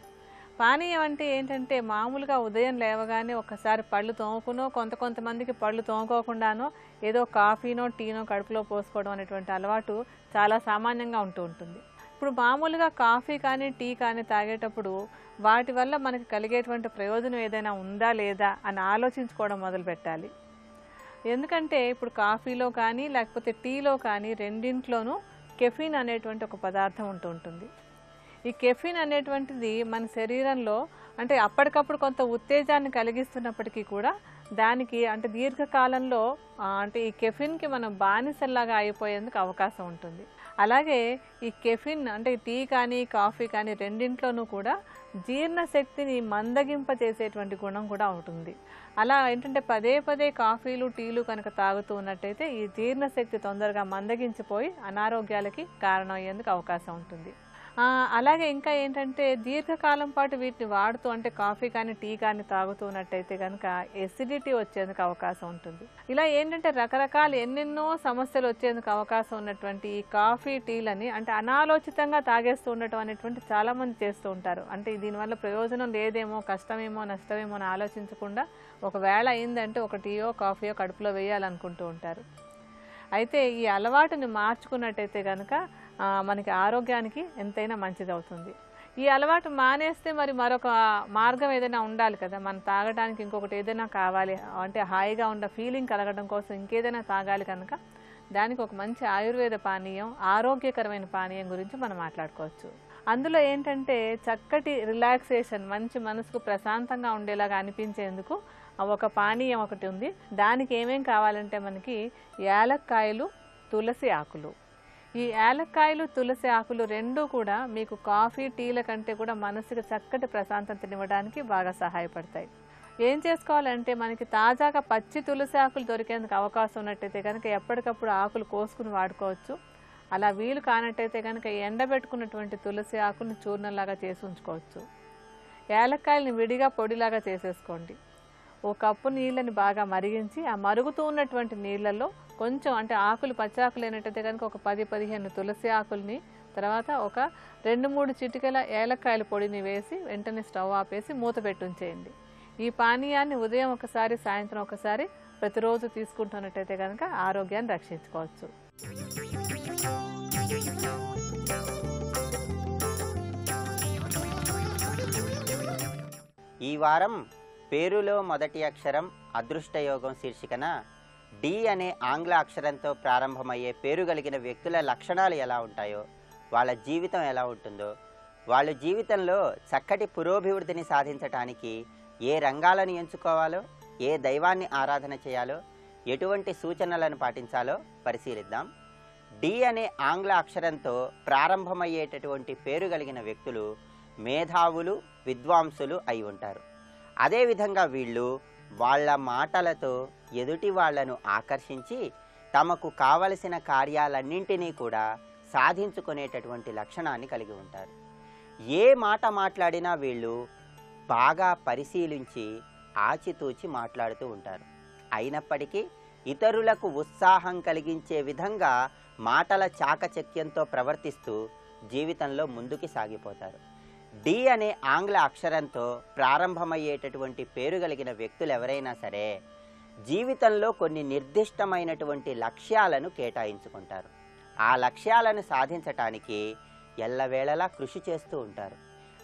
పానీయం అంటే ఏంటంటే మామూలుగా ఉదయం లేవగానే ఒక్కసారి పళ్ళు తోముకునో, కొంతమందికి పళ్ళు తోముకోకుండానో ఏదో కాఫీనో టీనో కడుపులో పోసుకోవడం అనేటువంటి అలవాటు చాలా సామాన్యంగా ఉంటుంది. ఇప్పుడు మామూలుగా కాఫీ కానీ టీ కానీ తాగేటప్పుడు వాటి వల్ల మనకి కలిగేటువంటి ప్రయోజనం ఏదైనా ఉందా లేదా అని ఆలోచించుకోవడం మొదలు పెట్టాలి. ఎందుకంటే ఇప్పుడు కాఫీలో కానీ లేకపోతే టీలో కానీ రెండింట్లోనూ కెఫీన్ అనేటువంటి ఒక పదార్థం ఉంటుంది. ఈ కెఫీన్ అనేటువంటిది మన శరీరంలో అంటే అప్పటికప్పుడు కొంత ఉత్తేజాన్ని కలిగిస్తున్నప్పటికీ కూడా దానికి అంటే దీర్ఘకాలంలో అంటే ఈ కెఫిన్కి మనం బానిసల్లాగా అయిపోయేందుకు అవకాశం ఉంటుంది. అలాగే ఈ కెఫిన్ అంటే టీ కానీ కాఫీ కానీ రెండింట్లోనూ కూడా జీర్ణశక్తిని మందగింపచేసేటువంటి గుణం కూడా ఉంటుంది. అలా ఏంటంటే పదే కాఫీలు టీలు కనుక తాగుతూ ఉన్నట్టయితే ఈ జీర్ణశక్తి తొందరగా మందగించిపోయి అనారోగ్యాలకి కారణమయ్యేందుకు అవకాశం ఉంటుంది. అలాగే ఇంకా ఏంటంటే దీర్ఘకాలం పాటు వీటిని వాడుతూ అంటే కాఫీ కానీ టీ కానీ తాగుతున్నట్టయితే కనుక ఎసిడిటీ వచ్చేందుకు అవకాశం ఉంటుంది. ఇలా ఏంటంటే రకరకాల ఎన్నెన్నో సమస్యలు వచ్చేందుకు అవకాశం ఉన్నటువంటి ఈ కాఫీ టీలని అంటే అనాలోచితంగా తాగేస్తూ ఉండటం అనేటువంటి చాలామంది చేస్తూ ఉంటారు. అంటే దీనివల్ల ప్రయోజనం లేదేమో, కష్టమేమో, నష్టమేమో అని ఆలోచించకుండా ఒకవేళ అయిందంటే ఒక టీయో కాఫీయో కడుపులో వేయాలనుకుంటూ ఉంటారు. అయితే ఈ అలవాటుని మార్చుకున్నట్టయితే కనుక మనకి ఆరోగ్యానికి ఎంతైనా మంచిది అవుతుంది. ఈ అలవాటు మానేస్తే మరి మరొక మార్గం ఏదైనా ఉండాలి కదా, మనం తాగడానికి ఇంకొకటి ఏదైనా కావాలి అంటే హాయిగా ఉన్న ఫీలింగ్ కలగడం కోసం ఇంకేదైనా తాగాలి కనుక దానికి ఒక మంచి ఆయుర్వేద పానీయం, ఆరోగ్యకరమైన పానీయం గురించి మనం మాట్లాడుకోవచ్చు. అందులో ఏంటంటే చక్కటి రిలాక్సేషన్, మంచి మనసుకు ప్రశాంతంగా ఉండేలాగా అనిపించేందుకు ఒక పానీయం ఒకటి ఉంది. దానికి ఏమేం కావాలంటే మనకి యాలక్కాయలు, తులసి ఆకులు. ఈ యాలక్కాయలు, తులసి ఆకులు రెండూ కూడా మీకు కాఫీ టీల కంటే కూడా మనసుకు చక్కటి ప్రశాంతతనివ్వడానికి బాగా సహాయపడతాయి. ఏం చేసుకోవాలంటే మనకి తాజాగా పచ్చి తులసి ఆకులు దొరికేందుకు అవకాశం ఉన్నట్టయితే కనుక ఎప్పటికప్పుడు ఆకులు కోసుకుని వాడుకోవచ్చు. అలా వీలు కానట్టయితే కనుక ఎండబెట్టుకున్నటువంటి తులసి ఆకులను చూర్ణంలాగా చేసి ఉంచుకోవచ్చు. యాలక్కాయలని విడిగా పొడిలాగా చేసేసుకోండి. ఓ కప్పు నీళ్ళని బాగా మరిగించి ఆ మరుగుతూ ఉన్నటువంటి నీళ్ళల్లో కొంచెం అంటే ఆకులు పచ్చాకులు అయినట్టయితే కనుక ఒక 10-15 తులసి ఆకుల్ని, తర్వాత ఒక 2-3 చిటికెల ఏలక్కాయల పొడిని వేసి వెంటనే స్టవ్ ఆపేసి మూత పెట్టి ఉంచేయండి. ఈ పానీయాన్ని ఉదయం ఒకసారి, సాయంత్రం ఒకసారి ప్రతిరోజు తీసుకుంటున్నట్టయితే కనుక ఆరోగ్యాన్ని రక్షించుకోవచ్చు. ఈ వారం పేరులో మొదటి అక్షరం అదృష్టయోగం శీర్షికన డి అనే ఆంగ్ల అక్షరంతో ప్రారంభమయ్యే పేరు కలిగిన వ్యక్తుల లక్షణాలు ఎలా ఉంటాయో, వాళ్ళ జీవితం ఎలా ఉంటుందో, వాళ్ళ జీవితంలో చక్కటి పురోభివృద్ధిని సాధించటానికి ఏ రంగాలను ఎంచుకోవాలో, ఏ దైవాన్ని ఆరాధన చేయాలో, ఎటువంటి సూచనలను పాటించాలో పరిశీలిద్దాం. డి అనే ఆంగ్ల అక్షరంతో ప్రారంభమయ్యేటటువంటి పేరు కలిగిన వ్యక్తులు మేధావులు, విద్వాంసులు అయి ఉంటారు. అదేవిధంగా వీళ్ళు వాళ్ళ మాటలతో ఎదుటి వాళ్లను ఆకర్షించి తమకు కావలసిన కార్యాలన్నింటినీ కూడా సాధించుకునేటటువంటి లక్షణాన్ని కలిగి ఉంటారు. ఏ మాట మాట్లాడినా వీళ్ళు బాగా పరిశీలించి ఆచితూచి మాట్లాడుతూ ఉంటారు. అయినప్పటికీ ఇతరులకు ఉత్సాహం కలిగించే విధంగా మాటల చాకచక్యంతో ప్రవర్తిస్తూ జీవితంలో ముందుకు సాగిపోతారు. డి అనే ఆంగ్ల అక్షరంతో ప్రారంభమయ్యేటటువంటి పేరు కలిగిన వ్యక్తులు ఎవరైనా సరే జీవితంలో కొన్ని నిర్దిష్టమైనటువంటి లక్ష్యాలను కేటాయించుకుంటారు. ఆ లక్ష్యాలను సాధించటానికి ఎల్లవేళలా కృషి చేస్తూ ఉంటారు.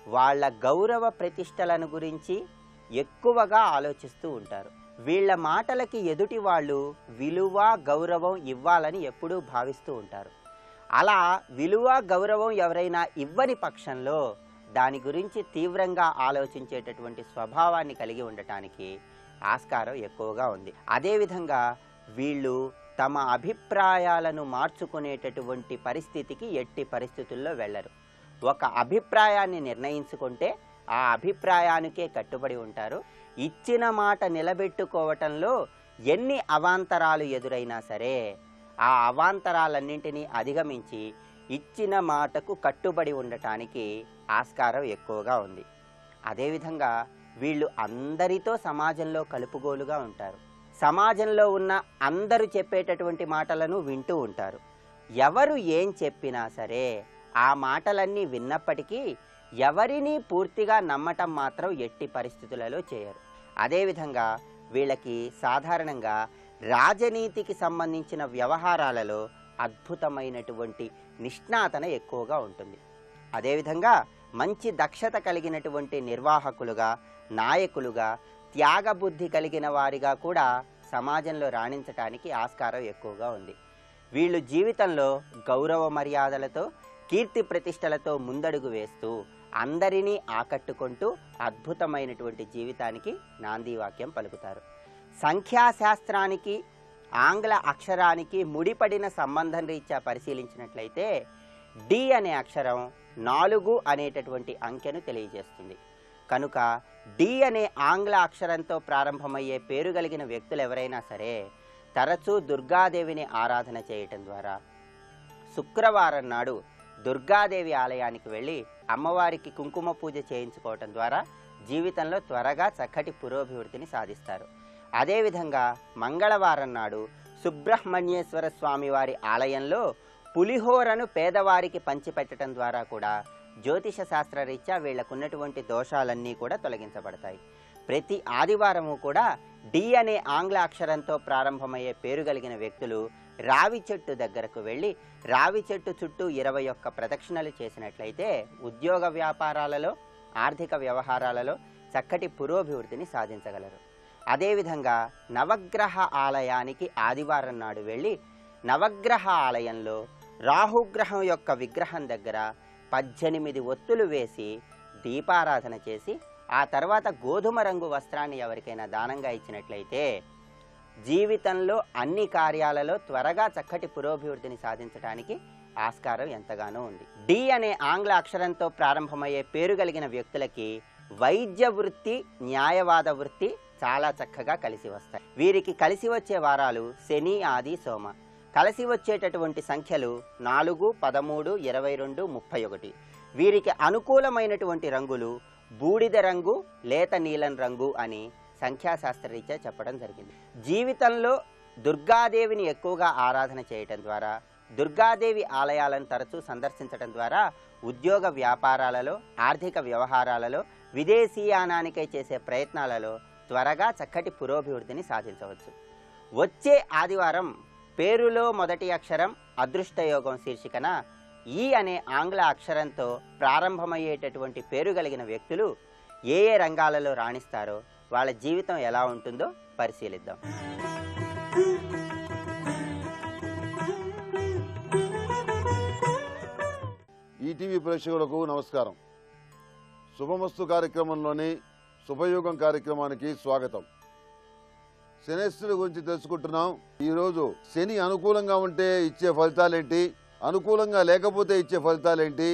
వాళ్ళ గౌరవ ప్రతిష్టలను గురించి ఎక్కువగా ఆలోచిస్తూ ఉంటారు. వీళ్ళ మాటలకి ఎదుటి వాళ్ళు విలువ, గౌరవం ఇవ్వాలని ఎప్పుడూ భావిస్తూ ఉంటారు. అలా విలువ, గౌరవం ఎవరైనా ఇవ్వని పక్షంలో దాని గురించి తీవ్రంగా ఆలోచించేటటువంటి స్వభావాన్ని కలిగి ఉండటానికి ఆస్కారం ఎక్కువగా ఉంది. అదేవిధంగా వీళ్ళు తమ అభిప్రాయాలను మార్చుకునేటటువంటి పరిస్థితికి ఎట్టి పరిస్థితుల్లో వెళ్ళరు. ఒక అభిప్రాయాన్ని నిర్ణయించుకుంటే ఆ అభిప్రాయానికే కట్టుబడి ఉంటారు. ఇచ్చిన మాట నిలబెట్టుకోవటంలో ఎన్ని అవాంతరాలు ఎదురైనా సరే ఆ అవాంతరాలన్నింటినీ అధిగమించి ఇచ్చిన మాటకు కట్టుబడి ఉండటానికి ఆస్కారం ఎక్కువగా ఉంది. అదేవిధంగా వీళ్ళు అందరితో సమాజంలో కలుపుగోలుగా ఉంటారు. సమాజంలో ఉన్న అందరూ చెప్పేటటువంటి మాటలను వింటూ ఉంటారు. ఎవరు ఏం చెప్పినా సరే ఆ మాటలన్నీ విన్నప్పటికీ ఎవరినీ పూర్తిగా నమ్మటం మాత్రం ఎట్టి పరిస్థితులలో చేయరు. అదేవిధంగా వీళ్ళకి సాధారణంగా రాజనీతికి సంబంధించిన వ్యవహారాలలో అద్భుతమైనటువంటి నిష్ణాతన ఎక్కువగా ఉంటుంది. అదేవిధంగా మంచి దక్షత కలిగినటువంటి నిర్వాహకులుగా, నాయకులుగా, త్యాగబుద్ధి కలిగిన వారిగా కూడా సమాజంలో రాణించటానికి ఆస్కారం ఎక్కువగా ఉంది. వీళ్ళు జీవితంలో గౌరవ మర్యాదలతో, కీర్తి ప్రతిష్టలతో ముందడుగు వేస్తూ అందరినీ ఆకట్టుకుంటూ అద్భుతమైనటువంటి జీవితానికి నాందీవాక్యం పలుకుతారు. సంఖ్యాశాస్త్రానికి, ఆంగ్ల అక్షరానికి ముడిపడిన సంబంధం రీత్యా పరిశీలించినట్లయితే డి అనే అక్షరం 4 అనేటటువంటి అంకెను తెలియజేస్తుంది. కనుక డి అనే ఆంగ్ల అక్షరంతో ప్రారంభమయ్యే పేరు కలిగిన వ్యక్తులు ఎవరైనా సరే తరచూ దుర్గాదేవిని ఆరాధన చేయటం ద్వారా, శుక్రవారం నాడు దుర్గాదేవి ఆలయానికి వెళ్ళి అమ్మవారికి కుంకుమ పూజ చేయించుకోవటం ద్వారా జీవితంలో త్వరగా చక్కటి పురోభివృద్ధిని సాధిస్తారు. అదేవిధంగా మంగళవారం నాడు సుబ్రహ్మణ్యేశ్వర స్వామివారి ఆలయంలో పులిహోరను పేదవారికి పంచిపెట్టడం ద్వారా కూడా జ్యోతిష శాస్త్రరీత్యా వీళ్లకున్నటువంటి దోషాలన్నీ కూడా తొలగించబడతాయి. ప్రతి ఆదివారము కూడా డి అనే ఆంగ్ల అక్షరంతో ప్రారంభమయ్యే పేరు కలిగిన వ్యక్తులు రావి చెట్టు దగ్గరకు వెళ్ళి రావి చెట్టు చుట్టూ 21 ప్రదక్షిణలు చేసినట్లయితే ఉద్యోగ వ్యాపారాలలో, ఆర్థిక వ్యవహారాలలో చక్కటి పురోభివృద్ధిని సాధించగలరు. అదేవిధంగా నవగ్రహ ఆలయానికి ఆదివారం నాడు వెళ్ళి నవగ్రహ ఆలయంలో రాహుగ్రహం యొక్క విగ్రహం దగ్గర 18 ఒత్తులు వేసి దీపారాధన చేసి ఆ తర్వాత గోధుమ రంగు వస్త్రాన్ని ఎవరికైనా దానంగా ఇచ్చినట్లయితే జీవితంలో అన్ని కార్యాలలో త్వరగా చక్కటి పురోభివృద్ధిని సాధించడానికి ఆస్కారం ఎంతగానో ఉంది. డి అనే ఆంగ్ల అక్షరంతో ప్రారంభమయ్యే పేరు కలిగిన వ్యక్తులకి వైద్య వృత్తి, న్యాయవాద వృత్తి చాలా చక్కగా కలిసి వస్తాయి. వీరికి కలిసి వచ్చే వారాలు శని, ఆది, సోమ. కలిసి వచ్చేటటువంటి సంఖ్యలు 4, 13, 22, 31. వీరికి అనుకూలమైనటువంటి రంగులు బూడిద రంగు, లేత నీలం రంగు అని సంఖ్యాశాస్త్రరీత్యా చెప్పడం జరిగింది. జీవితంలో దుర్గాదేవిని ఎక్కువగా ఆరాధన చేయటం ద్వారా, దుర్గాదేవి ఆలయాలను తరచూ సందర్శించడం ద్వారా ఉద్యోగ వ్యాపారాలలో, ఆర్థిక వ్యవహారాలలో, విదేశీయానానికై చేసే ప్రయత్నాలలో త్వరగా చక్కటి పురోభివృద్ధిని సాధించవచ్చు. వచ్చే ఆదివారం పేరులో మొదటి అక్షరం అదృష్టయోగం శీర్షికన ఈ అనే ఆంగ్ల అక్షరంతో ప్రారంభమయ్యేటటువంటి పేరు కలిగిన వ్యక్తులు ఏ ఏ రంగాలలో రాణిస్తారో వాళ్ళ జీవితం ఎలా ఉంటుందో పరిశీలిద్దాం. ఈటీవీ ప్రేక్షకులకు నమస్కారం. శుభమస్తు కార్యక్రమంలోని శుభయోగం కార్యక్రమానికి స్వాగతం. శనేశ్వరుడి గురించి తెలుసుకుంటున్నాం. ఈరోజు శని అనుకూలంగా ఉంటే ఇచ్చే ఫలితాలేంటి, అనుకూలంగా లేకపోతే ఇచ్చే ఫలితాలేంటి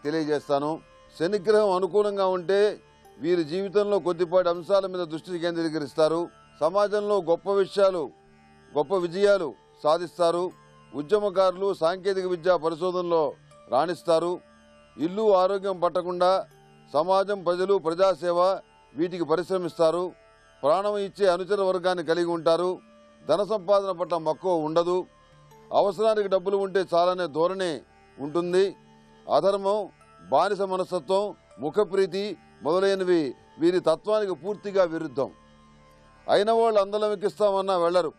తెలియజేస్తాను. శనిగ్రహం అనుకూలంగా ఉంటే వీరి జీవితంలో కొద్దిపాటి అంశాల మీద దృష్టి కేంద్రీకరిస్తారు. సమాజంలో గొప్ప విజయాలు సాధిస్తారు. ఉద్యమకారులు సాంకేతిక విద్యా పరిశోధనలో రాణిస్తారు. ఇల్లు ఆరోగ్యం పట్టకుండా సమాజం, ప్రజలు, ప్రజాసేవ వీటికి పరిశ్రమిస్తారు. ప్రాణం ఇచ్చే అనుచర వర్గాన్ని కలిగి ఉంటారు. ధన సంపాదన పట్ల మక్కువ ఉండదు. అవసరానికి డబ్బులు ఉంటే చాలనే ధోరణి ఉంటుంది. అధర్మం, బానిస మనస్తత్వం, ముఖప్రీతి మొదలైనవి వీరి తత్వానికి పూర్తిగా విరుద్ధం. అయిన వాళ్ళు అందలమెక్కిస్తామన్నా వెళ్లరు.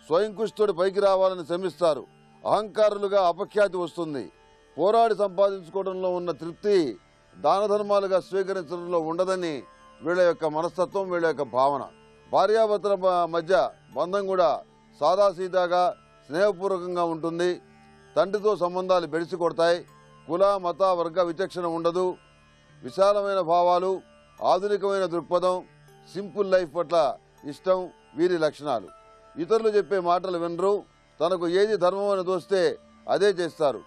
స్వయం కృషితోటి పైకి రావాలని శ్రమిస్తారు. అహంకారులుగా అపఖ్యాతి వస్తుంది. పోరాడి సంపాదించుకోవడంలో ఉన్న తృప్తి దాన ధర్మాలుగా స్వీకరించడంలో ఉండదని వీళ్ళ యొక్క మనస్తత్వం, వీళ్ళ యొక్క భావన. భార్యాభర్తల మధ్య బంధం కూడా సాదాసీదాగా స్నేహపూర్వకంగా ఉంటుంది. తండ్రితో సంబంధాలు బెడిసి కొడతాయి. కుల, మత, వర్గ విచక్షణ ఉండదు. విశాలమైన భావాలు, ఆధునికమైన దృక్పథం, సింపుల్ లైఫ్ పట్ల ఇష్టం వీరి లక్షణాలు. ఇతరులు చెప్పే మాటలు వినరు. తనకు ఏది ధర్మం అని తోస్తే అదే చేస్తారు.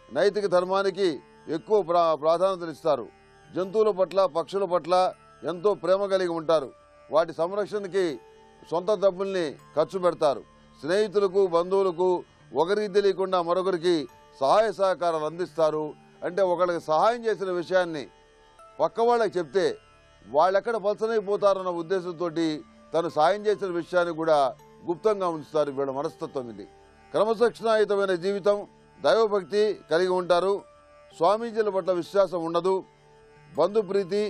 నైతిక ధర్మానికి ఎక్కువ ప్రాధాన్యతనిస్తారు. జంతువుల పట్ల, పక్షుల పట్ల ఎంతో ప్రేమ కలిగి ఉంటారు. వాటి సంరక్షణకి సొంత డబ్బుల్ని ఖర్చు పెడతారు. స్నేహితులకు, బంధువులకు ఒకరికి తెలియకుండా మరొకరికి సహాయ సహకారాలు అందిస్తారు. అంటే ఒకళ్ళకి సహాయం చేసిన విషయాన్ని పక్క వాళ్ళకి చెప్తే వాళ్ళెక్కడ పలసనైపోతారన్న ఉద్దేశంతో తను సాయం చేసిన విషయాన్ని కూడా గుప్తంగా ఉంచుతారు. వీళ్ళ మనస్తత్వం ఇది. క్రమశిక్షణాయుతమైన జీవితం, దైవభక్తి కలిగి ఉంటారు. స్వామీజీల పట్ల విశ్వాసం ఉండదు. బంధుప్రీతి,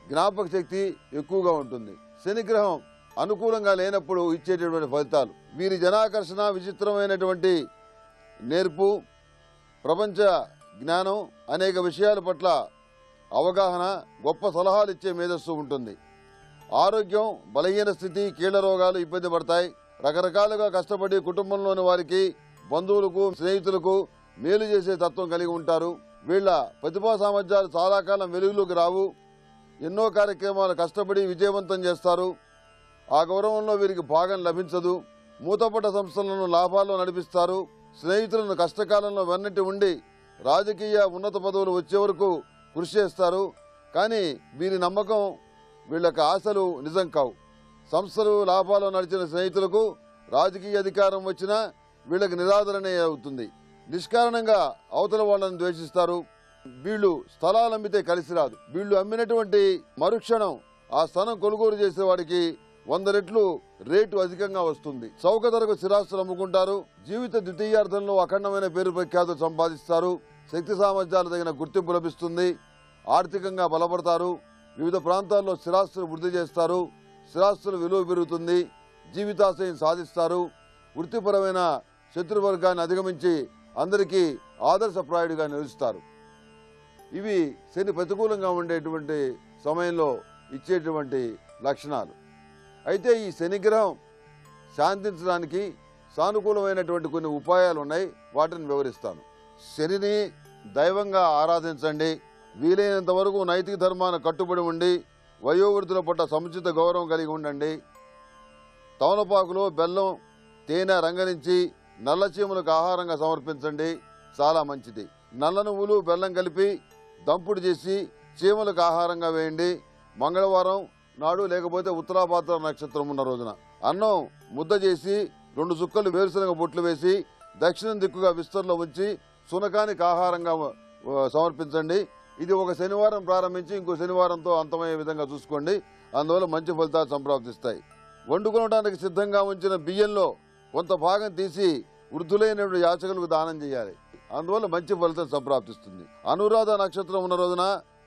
జ్ఞాపక శక్తి ఎక్కువగా ఉంటుంది. శనిగ్రహం అనుకూలంగా లేనప్పుడు ఇచ్చేటటువంటి ఫలితాలు: వీరి జనాకర్షణ, విచిత్రమైనటువంటి నేర్పు, ప్రపంచ జ్ఞానం, అనేక విషయాల పట్ల అవగాహన, గొప్ప సలహాలు ఇచ్చే మేధస్సు ఉంటుంది. ఆరోగ్యం, బలహీన స్థితి, కీళ్ల రోగాలు ఇబ్బంది పడతాయి. రకరకాలుగా కష్టపడి కుటుంబంలోని వారికి, బంధువులకు, స్నేహితులకు మేలు చేసే తత్వం కలిగి ఉంటారు. వీళ్ళ ప్రతిభా సామర్థ్యాలు చాలా కాలం వెలుగులోకి రావు. ఎన్నో కార్యక్రమాలు కష్టపడి విజయవంతం చేస్తారు. ఆ గౌరవంలో వీరికి భాగం లభించదు. మూతపడ్డ సంస్థలను లాభాల్లో నడిపిస్తారు. స్నేహితులను కష్టకాలంలో వెన్నట్టి ఉండి రాజకీయ ఉన్నత పదవులు వచ్చే వరకు కృషి చేస్తారు. కానీ వీరి నమ్మకం, వీళ్ళకి ఆశలు నిజం కావు. సంస్థలు లాభాల్లో నడిచిన స్నేహితులకు రాజకీయ అధికారం వచ్చినా వీళ్ళకి నిరాదరణే అవుతుంది. నిష్కారణంగా అవతల వాళ్ళని ద్వేషిస్తారు. వీళ్ళు స్థలాలు అమ్మితే కలిసి రాదు. వీళ్ళు అమ్మినటువంటి మరుక్షణం ఆ స్థలం కొనుగోలు చేసే వాడికి 100 రెట్లు రేటు అధికంగా వస్తుంది. చౌక ధరకు స్థిరాస్తులు అమ్ముకుంటారు. జీవిత ద్వితీయార్థంలో అఖండమైన పేరు ప్రఖ్యాతులు సంపాదిస్తారు. శక్తి సామర్థ్యాలు తగిన గుర్తింపు లభిస్తుంది. ఆర్థికంగా బలపడతారు. వివిధ ప్రాంతాల్లో స్థిరాస్తులు వృద్ధి చేస్తారు. స్థిరాస్తుల విలువ పెరుగుతుంది. జీవితాశయం సాధిస్తారు. వృత్తిపరమైన శత్రువర్గాన్ని అధిగమించి అందరికీ ఆదర్శప్రాయుడిగా నిలుస్తారు. ఇవి శని ప్రతికూలంగా ఉండేటువంటి సమయంలో ఇచ్చేటువంటి లక్షణాలు. అయితే ఈ శనిగ్రహం శాంతించడానికి సానుకూలమైనటువంటి కొన్ని ఉపాయాలు ఉన్నాయి. వాటిని వివరిస్తాను. శనిని దైవంగా ఆరాధించండి. వీలైనంత వరకు నైతిక ధర్మాన్ని కట్టుబడి ఉండి వయోవృద్ధుల పట్ల సముచిత గౌరవం కలిగి ఉండండి. తమలపాకులో బెల్లం తేనె రంగరించి నల్ల చీమలకు ఆహారంగా సమర్పించండి. చాలా మంచిది. నల్ల నువ్వులు బెల్లం కలిపి దంపుడు చేసి చీమలకు ఆహారంగా వేయండి. మంగళవారం నాడు లేకపోతే ఉత్తరాభాద్ర నక్షత్రం ఉన్న రోజున అన్నం ముద్ద చేసి 2 చుక్కలు వేరుశనగ బొట్లు వేసి దక్షిణం దిక్కుగా విస్తరలో ఉంచి శునకానికి ఆహారంగా సమర్పించండి. ఇది ఒక శనివారం ప్రారంభించి ఇంకో శనివారంతో అంతమయ్యే విధంగా చూసుకోండి. అందువల్ల మంచి ఫలితాలు సంప్రాప్తిస్తాయి. వండుకోవడానికి సిద్ధంగా ఉంచిన బియ్యంలో కొంత భాగం తీసి వృద్ధులైనటువంటి యాచకులకు దానం చేయాలి. అందువల్ల మంచి ఫలితం సంప్రాప్తిస్తుంది. అనురాధ నక్షత్రం ఉన్న రోజున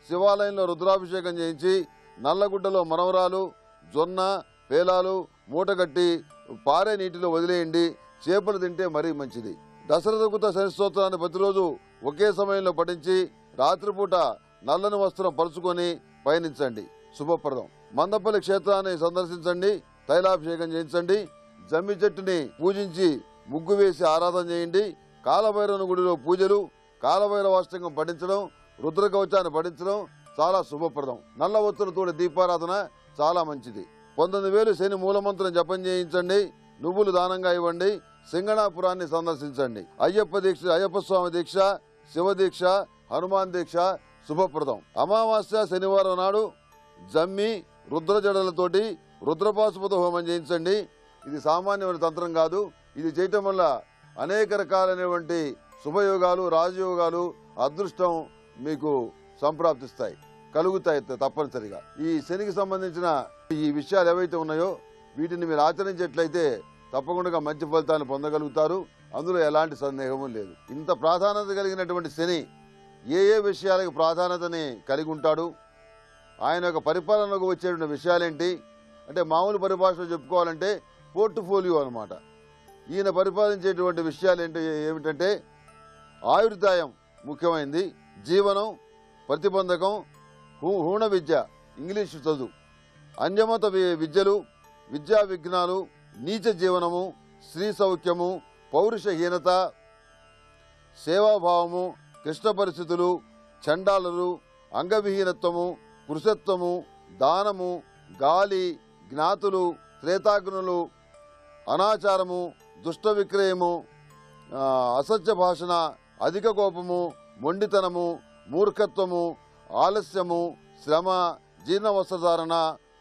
శివాలయంలో రుద్రాభిషేకం చేయించి నల్లగుడ్డలో మనవరాలు, జొన్న, పేలాలు మూటగట్టి పారే నీటిలో వదిలేయండి. చేపలు తింటే మరీ మంచిది. దశరథకృత శని స్తోత్రాన్ని ప్రతిరోజు ఒకే సమయంలో పఠించి రాత్రిపూట నల్లని వస్త్రం పరుచుకొని పయనించండి. శుభప్రదం. మందపల్లి క్షేత్రాన్ని సందర్శించండి. తైలాభిషేకం చేయించండి. జమ్మి చెట్టుని పూజించి ముగ్గు వేసి ఆరాధన చేయండి. కాలభైరవుని గుడిలో పూజలు, కాలభైరవాష్టకం పఠించడం, రుద్రకవచాన్ని పఠించడం చాలా శుభప్రదం. నల్ల ఒత్తులతోటి దీపారాధన చాలా మంచిది. 19,000 శని మూలమంత్రం జపం చేయించండి. నువ్వులు దానంగా ఇవ్వండి. సింగణాపురాన్ని సందర్శించండి. అయ్యప్ప స్వామి దీక్ష, శివ దీక్ష, హనుమాన్ దీక్ష శుభప్రదం. అమావాస్య శనివారం నాడు జమ్మి రుద్ర జడలతోటి రుద్రపాశుపత హోమం చేయించండి. ఇది సామాన్యమైన తంత్రం కాదు. ఇది చేయటం వల్ల అనేక రకాలైనటువంటి శుభయోగాలు, రాజయోగాలు, అదృష్టం మీకు సంప్రాప్తిస్తాయి, కలుగుతాయి తప్పనిసరిగా. ఈ శనికి సంబంధించిన ఈ విషయాలు ఏవైతే ఉన్నాయో వీటిని మీరు ఆచరించేట్లయితే తప్పకుండా మంచి ఫలితాలను పొందగలుగుతారు. అందులో ఎలాంటి సందేహము లేదు. ఇంత ప్రాధాన్యత కలిగినటువంటి శని ఏ విషయాలకు ప్రాధాన్యతని కలిగి ఉంటాడు, ఆయన యొక్క పరిపాలనకు వచ్చేటువంటి విషయాలేంటి అంటే మామూలు పరిభాషలో చెప్పుకోవాలంటే పోర్ట్ఫోలియో అన్నమాట. ఈయన పరిపాలించేటువంటి విషయాలు ఏమిటంటే ఆయుర్దాయం ముఖ్యమైనది, జీవనం, ప్రతిబంధకం, హూణ విద్య, ఇంగ్లీషు చదువు, అన్యమత విద్యలు, విద్యా విఘ్నాలు, నీచ జీవనము, స్త్రీ సౌఖ్యము, పౌరుషహీనత, సేవాభావము, కృష్ణ పరిస్థితులు, చండాలులు, అంగవిహీనత్వము, కృషత్వము, దానము, గాలి, జ్ఞాతులు, త్రేతాగ్నులు, అనాచారము, దుష్ట విక్రయము, అసత్య భాషణ, అధిక కోపము, మొండితనము, మూర్ఖత్వము, ఆలస్యము, శ్రమ, జీర్ణ వస్త్రధారణ,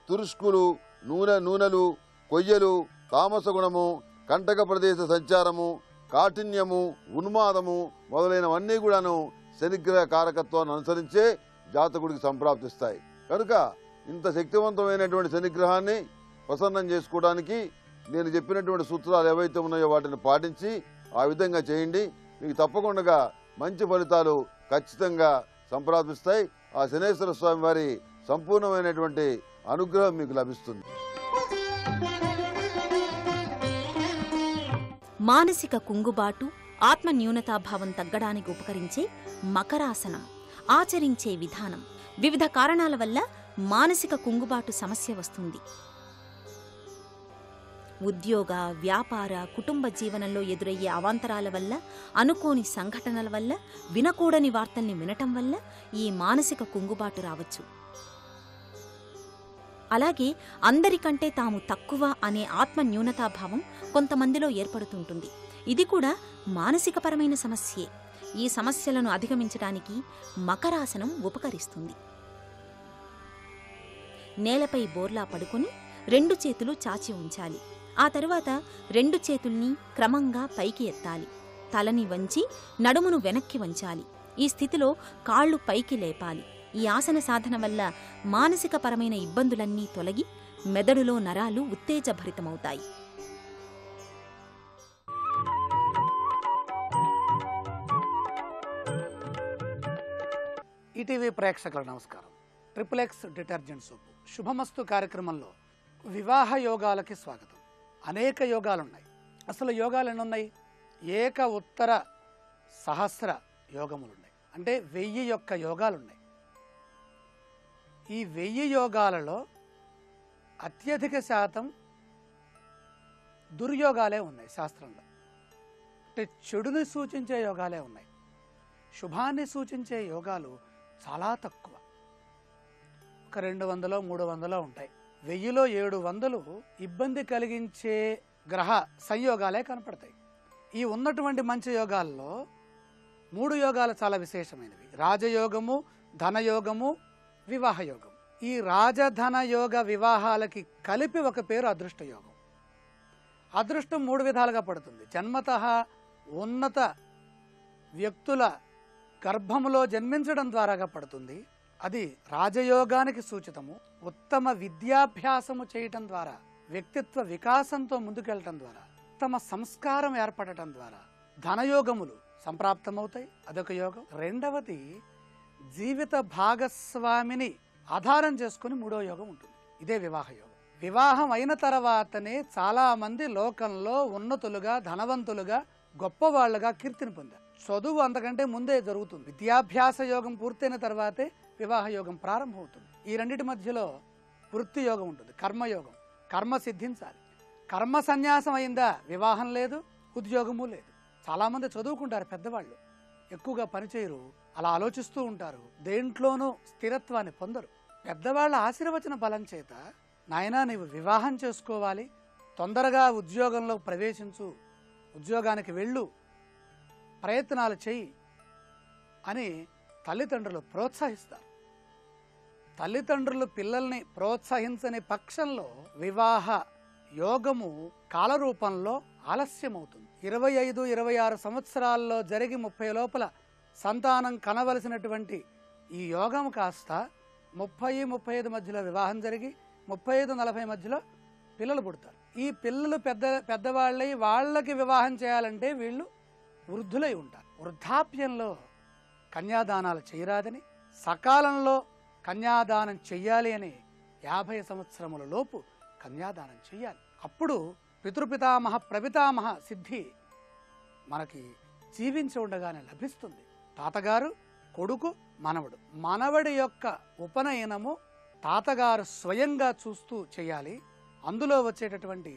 తురుష్కులు, నూనెలు, కొయ్యలు, తామస గుణము, కంటక ప్రదేశ సంచారము, కాఠిన్యము, ఉన్మాదము మొదలైనవన్నీ కూడాను శనిగ్రహ కారకత్వాన్ని అనుసరించే జాతకుడికి సంప్రాప్తిస్తాయి. కనుక ఇంత శక్తివంతమైనటువంటి శనిగ్రహాన్ని ప్రసన్నం చేసుకోవడానికి నేను చెప్పినటువంటి సూత్రాలు ఏవైతే ఉన్నాయో వాటిని పాటించి ఆ విధంగా చేయండి. మీకు తప్పకుండా మంచి ఫలితాలు ఖచ్చితంగా సంప్రాప్తిస్తాయి. ఆ శనేశ్వర స్వామి వారి సంపూర్ణమైనటువంటి అనుగ్రహం మీకు లభిస్తుంది. మానసిక కుంగుబాటు, ఆత్మ న్యూనతాభావం తగ్గడానికి ఉపకరించే మకరాసనం ఆచరించే విధానం. వివిధ కారణాల వల్ల మానసిక కుంగుబాటు సమస్య వస్తుంది. ఉద్యోగ, వ్యాపార, కుటుంబ జీవనంలో ఎదురయ్యే అవాంతరాల వల్ల, అనుకోని సంఘటనల వల్ల, వినకూడని వార్తల్ని వినటం వల్ల ఈ మానసిక కుంగుబాటు రావచ్చు. అలాగే అందరికంటే తాము తక్కువ అనే ఆత్మ న్యూనతాభావం కొంతమందిలో ఏర్పడుతుంటుంది. ఇది కూడా మానసికపరమైన సమస్యే. ఈ సమస్యలను అధిగమించడానికి మకరాసనం ఉపకరిస్తుంది. నేలపై బోర్లా పడుకుని 2 చేతులు చాచి ఉంచాలి. ఆ తరువాత 2 చేతుల్ని క్రమంగా పైకి ఎత్తాలి. తలని వంచి నడుమును వెనక్కి వంచాలి. ఈ స్థితిలో కాళ్ళు పైకి లేపాలి. ఈ ఆసన సాధన వల్ల మానసికపరమైన ఇబ్బందులన్నీ తొలగి మెదడులో నరాలు ఉత్తేజభరితమవుతాయి. ఈటీవీ ప్రేక్షకుల నమస్కారం. ట్రిపుల్-ఎక్స్ డిటర్జెంట్ సోపు శుభమస్తు కార్యక్రమంలో వివాహ యోగాలకి స్వాగతం. అనేక యోగాలున్నాయి. అసలు యోగాలు ఎన్ని ఉన్నాయి? ఏక ఉత్తర సహస్ర యోగములున్నాయి. అంటే 1000 యొక్క యోగాలున్నాయి. ఈ 1000 యోగాలలో అత్యధిక శాతం దుర్యోగాలే ఉన్నాయి శాస్త్రంలో. అంటే చెడుని సూచించే యోగాలే ఉన్నాయి. శుభాన్ని సూచించే యోగాలు చాలా తక్కువ. ఒక 200 300 ఉంటాయి. 1000లో 700 ఇబ్బంది కలిగించే గ్రహ సంయోగాలే కనపడతాయి. ఈ ఉన్నటువంటి మంచి యోగాల్లో 3 యోగాలు చాలా విశేషమైనవి. రాజయోగము, ధనయోగము, వివాహ యోగం. ఈ రాజధన యోగ వివాహాలకి కలిపి ఒక పేరు అదృష్ట యోగం. అదృష్టం 3 విధాలుగా పడుతుంది. జన్మతః ఉన్నత వ్యక్తుల గర్భములో జన్మించడం ద్వారాగా పడుతుంది. అది రాజయోగానికి సూచితము. ఉత్తమ విద్యాభ్యాసము చేయటం ద్వారా, వ్యక్తిత్వ వికాసంతో ముందుకెళ్ళటం ద్వారా, ఉత్తమ సంస్కారం ఏర్పడటం ద్వారా ధనయోగములు సంప్రాప్తమవుతాయి. అదొక యోగం. రెండవది జీవిత భాగస్వామిని ఆధారం చేసుకుని 3వ యోగం ఉంటుంది. ఇదే వివాహ యోగం. వివాహం అయిన తర్వాతనే చాలా మంది లోకంలో ఉన్నతులుగా, ధనవంతులుగా, గొప్పవాళ్లుగా కీర్తిని పొందారు. చదువు అంతకంటే ముందే జరుగుతుంది. విద్యాభ్యాస యోగం పూర్తయిన తర్వాతే వివాహ యోగం ప్రారంభమవుతుంది. ఈ రెండింటి మధ్యలో వృత్తి యోగం ఉంటుంది, కర్మయోగం. కర్మ సిద్ధించాలి. కర్మ సన్యాసం అయిందా వివాహం లేదు, ఉద్యోగము లేదు. చాలామంది చదువుకుంటారు, పెద్దవాళ్ళు ఎక్కువగా పనిచేయరు, అలా ఆలోచిస్తూ ఉంటారు, దేంట్లోనూ స్థిరత్వాన్ని పొందరు. పెద్దవాళ్ళ ఆశీర్వచన బలం చేత నాయనా నీవు వివాహం చేసుకోవాలి, తొందరగా ఉద్యోగంలో ప్రవేశించు, ఉద్యోగానికి వెళ్ళు, ప్రయత్నాలు చెయ్యి అని తల్లిదండ్రులు ప్రోత్సహిస్తారు. తల్లిదండ్రులు పిల్లల్ని ప్రోత్సహించని పక్షంలో వివాహ యోగము కాలరూపంలో ఆలస్యమవుతుంది. 25, 26 సంవత్సరాల్లో జరిగి 30 లోపల సంతానం కనవలసినటువంటి ఈ యోగం కాస్త 30, 35 మధ్యలో వివాహం జరిగి 35, 40 మధ్యలో పిల్లలు పుడతారు. ఈ పిల్లలు పెద్దవాళ్ళై వాళ్ళకి వివాహం చేయాలంటే వీళ్ళు వృద్ధులై ఉంటారు. వృద్ధాప్యంలో కన్యాదానాలు చేయరాదని, సకాలంలో కన్యాదానం చెయ్యాలి అని 50 సంవత్సరముల లోపు కన్యాదానం చెయ్యాలి. అప్పుడు పితృపితామహ ప్రపితామహ సిద్ధి మనకి జీవించి ఉండగానే లభిస్తుంది. తాతగారు, కొడుకు, మనవడు. మనవడి యొక్క ఉపనయనము తాతగారు స్వయంగా చూస్తూ చేయాలి. అందులో వచ్చేటటువంటి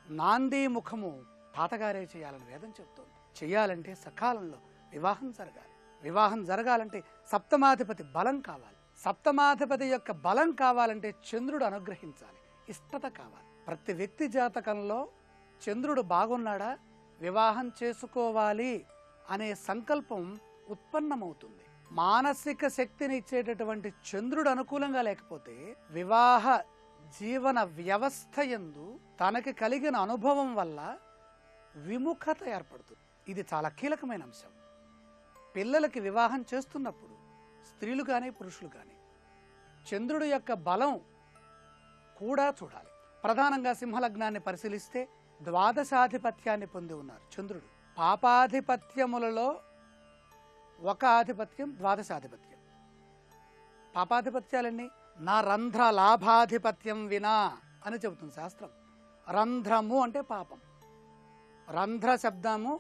నాందీముఖము తాతగారే చేయాలని వేదం చెప్తోంది. చెయ్యాలంటే సకాలంలో వివాహం జరగాలి. వివాహం జరగాలంటే సప్తమాధిపతి బలం కావాలి. సప్తమాధిపతి యొక్క బలం కావాలంటే చంద్రుడు అనుగ్రహించాలి, ఇష్టత కావాలి. ప్రతి వ్యక్తి జాతకంలో చంద్రుడు బాగున్నాడా వివాహం చేసుకోవాలి అనే సంకల్పం ఉత్పన్నమవుతుంది. మానసిక శక్తిని ఇచ్చేటటువంటి చంద్రుడు అనుకూలంగా లేకపోతే వివాహ జీవన వ్యవస్థ యందు తనకి కలిగిన అనుభవం వల్ల విముఖత ఏర్పడుతుంది. ఇది చాలా కీలకమైన అంశం. పిల్లలకి వివాహం చేస్తున్నప్పుడు స్త్రీలు కానీ పురుషులు కానీ చంద్రుడి యొక్క బలం కూడా చూడాలి. ప్రధానంగా సింహలగ్నాన్ని పరిశీలిస్తే ద్వాదశాధిపత్యాన్ని పొంది ఉన్నారు చంద్రుడు. పాపాధిపత్యములలో ఒక ఆధిపత్యం ద్వాదశాధిపత్యం. పాపాధిపత్యాలన్నీ నా రంధ్ర లాభాధిపత్యం వినా అని చెబుతుంది శాస్త్రం. రంధ్రము అంటే పాపం. రంధ్ర శబ్దము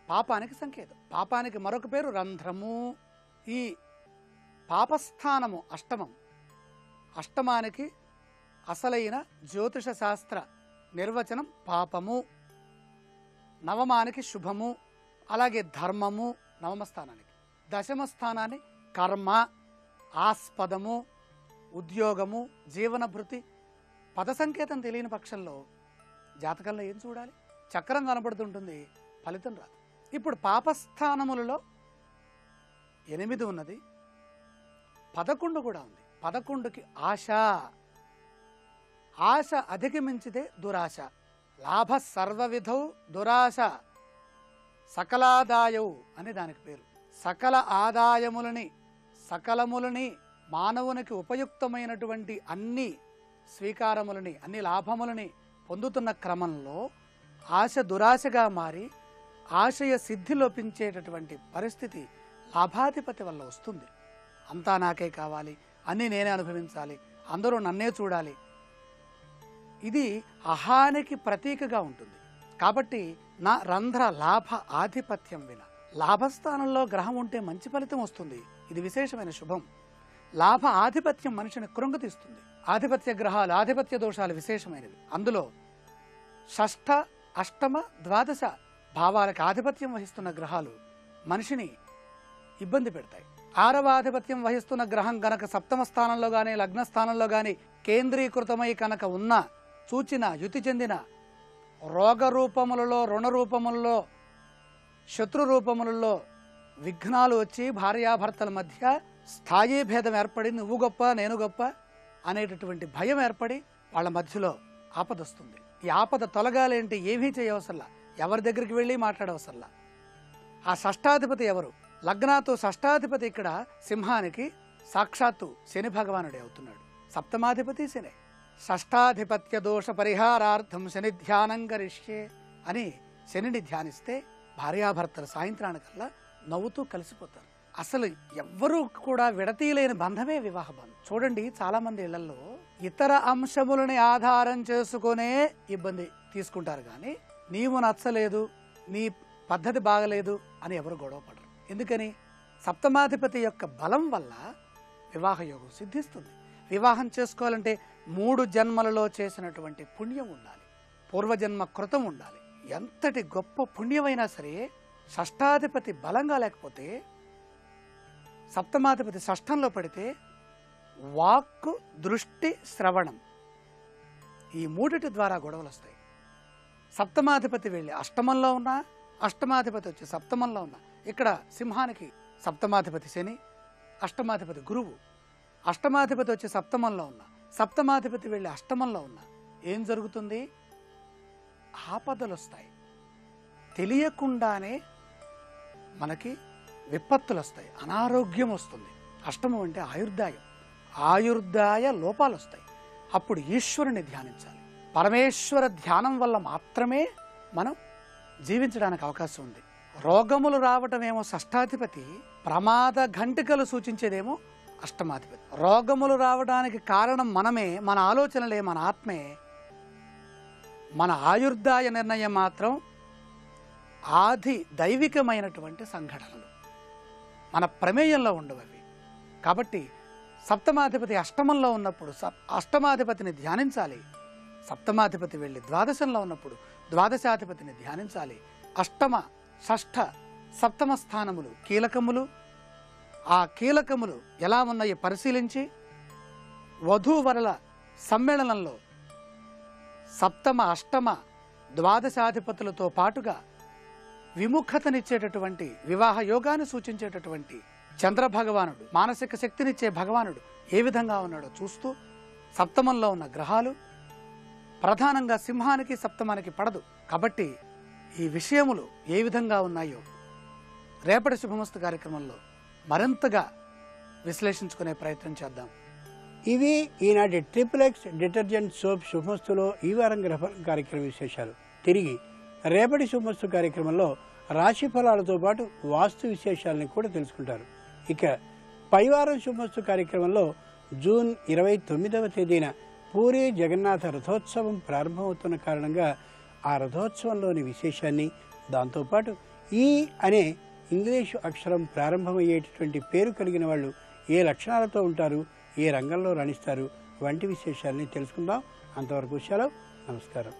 పాపానికి సంకేతం. పాపానికి మరొక పేరు రంధ్రము. ఈ పాపస్థానము అష్టమం. అష్టమానికి అసలైన జ్యోతిష శాస్త్ర నిర్వచనం పాపము. నవమానికి శుభము, అలాగే ధర్మము నవమ స్థానానికి. దశమ స్థానాన్ని కర్మ, ఆస్పదము, ఉద్యోగము, జీవనభృతి. పద సంకేతం తెలియని పక్షంలో జాతకంలో ఏం చూడాలి? చక్రం కనబడుతుంటుంది, ఫలితం రాదు. ఇప్పుడు పాపస్థానములలో 8 ఉన్నది, 11 కూడా ఉంది. 11కి ఆశ. ఆశ అధిగమించితే దురాశ. లాభ సర్వవిధౌ దురాశ సకలాదాయవు అని దానికి పేరు. సకల ఆదాయములని, సకలములని, మానవునికి ఉపయుక్తమైనటువంటి అన్ని స్వీకారములని, అన్ని లాభములని పొందుతున్న క్రమంలో ఆశ దురాశగా మారి ఆశయ సిద్ధి లోపించేటటువంటి పరిస్థితి లాభాధిపతి వల్ల వస్తుంది. అంతా నాకే కావాలి, అన్నీ నేనే అనుభవించాలి, అందరూ నన్నే చూడాలి. ఇది అహానికి ప్రతీకగా ఉంటుంది. కాబట్టి నా రంధ్ర లాభ ఆధిపత్యం విన, లాభస్థానంలో గ్రహం ఉంటే మంచి ఫలితం వస్తుంది. ఇది విశేషమైన శుభం. లాభ ఆధిపత్యం మనిషిని కృంగతీస్తుంది. ఆధిపత్య గ్రహాలు, ఆధిపత్య దోషాలు విశేషమైనవి. అందులో షష్ఠ, అష్టమ, ద్వాదశ భావాలకు ఆధిపత్యం వహిస్తున్న గ్రహాలు మనిషిని ఇబ్బంది పెడతాయి. 6వ ఆధిపత్యం వహిస్తున్న గ్రహం గనక సప్తమ స్థానంలో కానీ లగ్న స్థానంలో కానీ కేంద్రీకృతమై కనుక ఉన్న, చూచిన, యుతి చెందిన రోగ రూపములలో, రుణ రూపములలో, శత్రు రూపములలో విఘ్నాలు వచ్చి భార్యాభర్తల మధ్య స్థాయి భేదం ఏర్పడి నువ్వు గొప్ప నేను గొప్ప అనేటటువంటి భయం ఏర్పడి వాళ్ళ మధ్యలో ఆపదొస్తుంది. ఈ ఆపద తొలగాలేంటి? ఏమీ చేయవసరలా, ఎవరి దగ్గరికి వెళ్ళి మాట్లాడవసరలా. ఆ షష్టాధిపతి ఎవరు? లగ్నాతో షష్టాధిపతి ఇక్కడ సింహానికి సాక్షాత్తు శని భగవానుడే అవుతున్నాడు. సప్తమాధిపతి శని. షష్టాధిపత్య దోష పరిహారార్థం శని ధ్యానం కరిష్యే అని శనిని ధ్యానిస్తే భార్యాభర్తలు సాయంత్రానికల్లా నవ్వుతూ కలిసిపోతారు. అసలు ఎవ్వరూ కూడా విడతీయలేని బంధమే వివాహ బంధం. చూడండి, చాలా మంది ఇళ్లలో ఇతర అంశములని ఆధారం చేసుకునే ఇబ్బంది తీసుకుంటారు, కానీ నీవు నచ్చలేదు, నీ పద్ధతి బాగలేదు అని ఎవరు గొడవ పడరు. ఎందుకని? సప్తమాధిపతి యొక్క బలం వల్ల వివాహ యోగం సిద్ధిస్తుంది. వివాహం చేసుకోవాలంటే 3 జన్మలలో చేసినటువంటి పుణ్యం ఉండాలి, పూర్వజన్మ కృతం ఉండాలి. ఎంతటి గొప్ప పుణ్యమైనా సరే షష్టాధిపతి బలంగా లేకపోతే, సప్తమాధిపతి షష్ఠంలో పడితే వాక్కు, దృష్టి, శ్రవణం ఈ 3 ద్వారా గొడవలు వస్తాయి. సప్తమాధిపతి వెళ్ళి అష్టమంలో ఉన్నా, అష్టమాధిపతి వచ్చి సప్తమంలో ఉన్నా, ఇక్కడ సింహానికి సప్తమాధిపతి శని, అష్టమాధిపతి గురువు. అష్టమాధిపతి వచ్చి సప్తమంలో ఉన్నా, సప్తమాధిపతి వెళ్ళి అష్టమంలో ఉన్నా ఏం జరుగుతుంది? ఆపదలు వస్తాయి. తెలియకుండానే మనకి విపత్తులు వస్తాయి, అనారోగ్యం వస్తుంది. అష్టమం అంటే ఆయుర్దాయం, ఆయుర్దాయ లోపాలు వస్తాయి. అప్పుడు ఈశ్వరుని ధ్యానించాలి. పరమేశ్వర ధ్యానం వల్ల మాత్రమే మనం జీవించడానికి అవకాశం ఉంది. రోగములు రావటమేమో షష్టాధిపతి, ప్రమాద ఘంటికలు సూచించేదేమో అష్టమాధిపతి. రోగములు రావడానికి కారణం మనమే, మన ఆలోచనలే, మన ఆత్మే. మన ఆయుర్దాయ నిర్ణయం మాత్రం ఆది దైవికమైనటువంటి సంఘటనలు, మన ప్రమేయంలో ఉండవవి. కాబట్టి సప్తమాధిపతి అష్టమంలో ఉన్నప్పుడు అష్టమాధిపతిని ధ్యానించాలి. సప్తమాధిపతి వెళ్ళి ద్వాదశంలో ఉన్నప్పుడు ద్వాదశాధిపతిని ధ్యానించాలి. అష్టమ, షష్ఠ, సప్తమ స్థానములు కీలకములు. ఆ కీలకములు ఎలా ఉన్నాయో పరిశీలించి వధూవరుల సమ్మేళనంలో సప్తమ, అష్టమ, ద్వాదశాధిపతులతో పాటుగా విముఖతనిచ్చేటటువంటి, వివాహ యోగాన్ని సూచించేటటువంటి చంద్రభగవానుడు, మానసిక శక్తినిచ్చే భగవానుడు ఏ విధంగా ఉన్నాడో చూస్తూ, సప్తమంలో ఉన్న గ్రహాలు ప్రధానంగా సింహానికి సప్తమానికి పడదు కాబట్టి ఈ విషయములు ఏ విధంగా ఉన్నాయో రేపటి శుభమస్తు కార్యక్రమంలో మరింతగా విశ్లేషించుకునే ప్రయత్నం చేద్దాం. ఇవి ఈనాటి XXX డిటర్జెంట్ సోప్ శుభమస్తులో ఈ వారం గ్రహ కార్యక్రమ విశేషాలు. తిరిగి రేపటి శుభమస్తు కార్యక్రమంలో రాశి ఫలాలతో పాటు వాస్తు విశేషాలను కూడా తెలుసుకుంటారు. ఇక పైవారం శుభమస్తు కార్యక్రమంలో జూన్ 29వ తేదీన పూరి జగన్నాథ రథోత్సవం ప్రారంభమవుతున్న కారణంగా ఆ రథోత్సవంలోని విశేషాన్ని, దాంతోపాటు ఈ అనే ఇంగ్లీషు అక్షరం ప్రారంభమయ్యేటటువంటి పేరు కలిగిన వాళ్ళు ఏ లక్షణాలతో ఉంటారు, ఏ రంగంలో రాణిస్తారు వంటి విశేషాలని తెలుసుకుందాం. అంతవరకు సెలవు. నమస్కారం.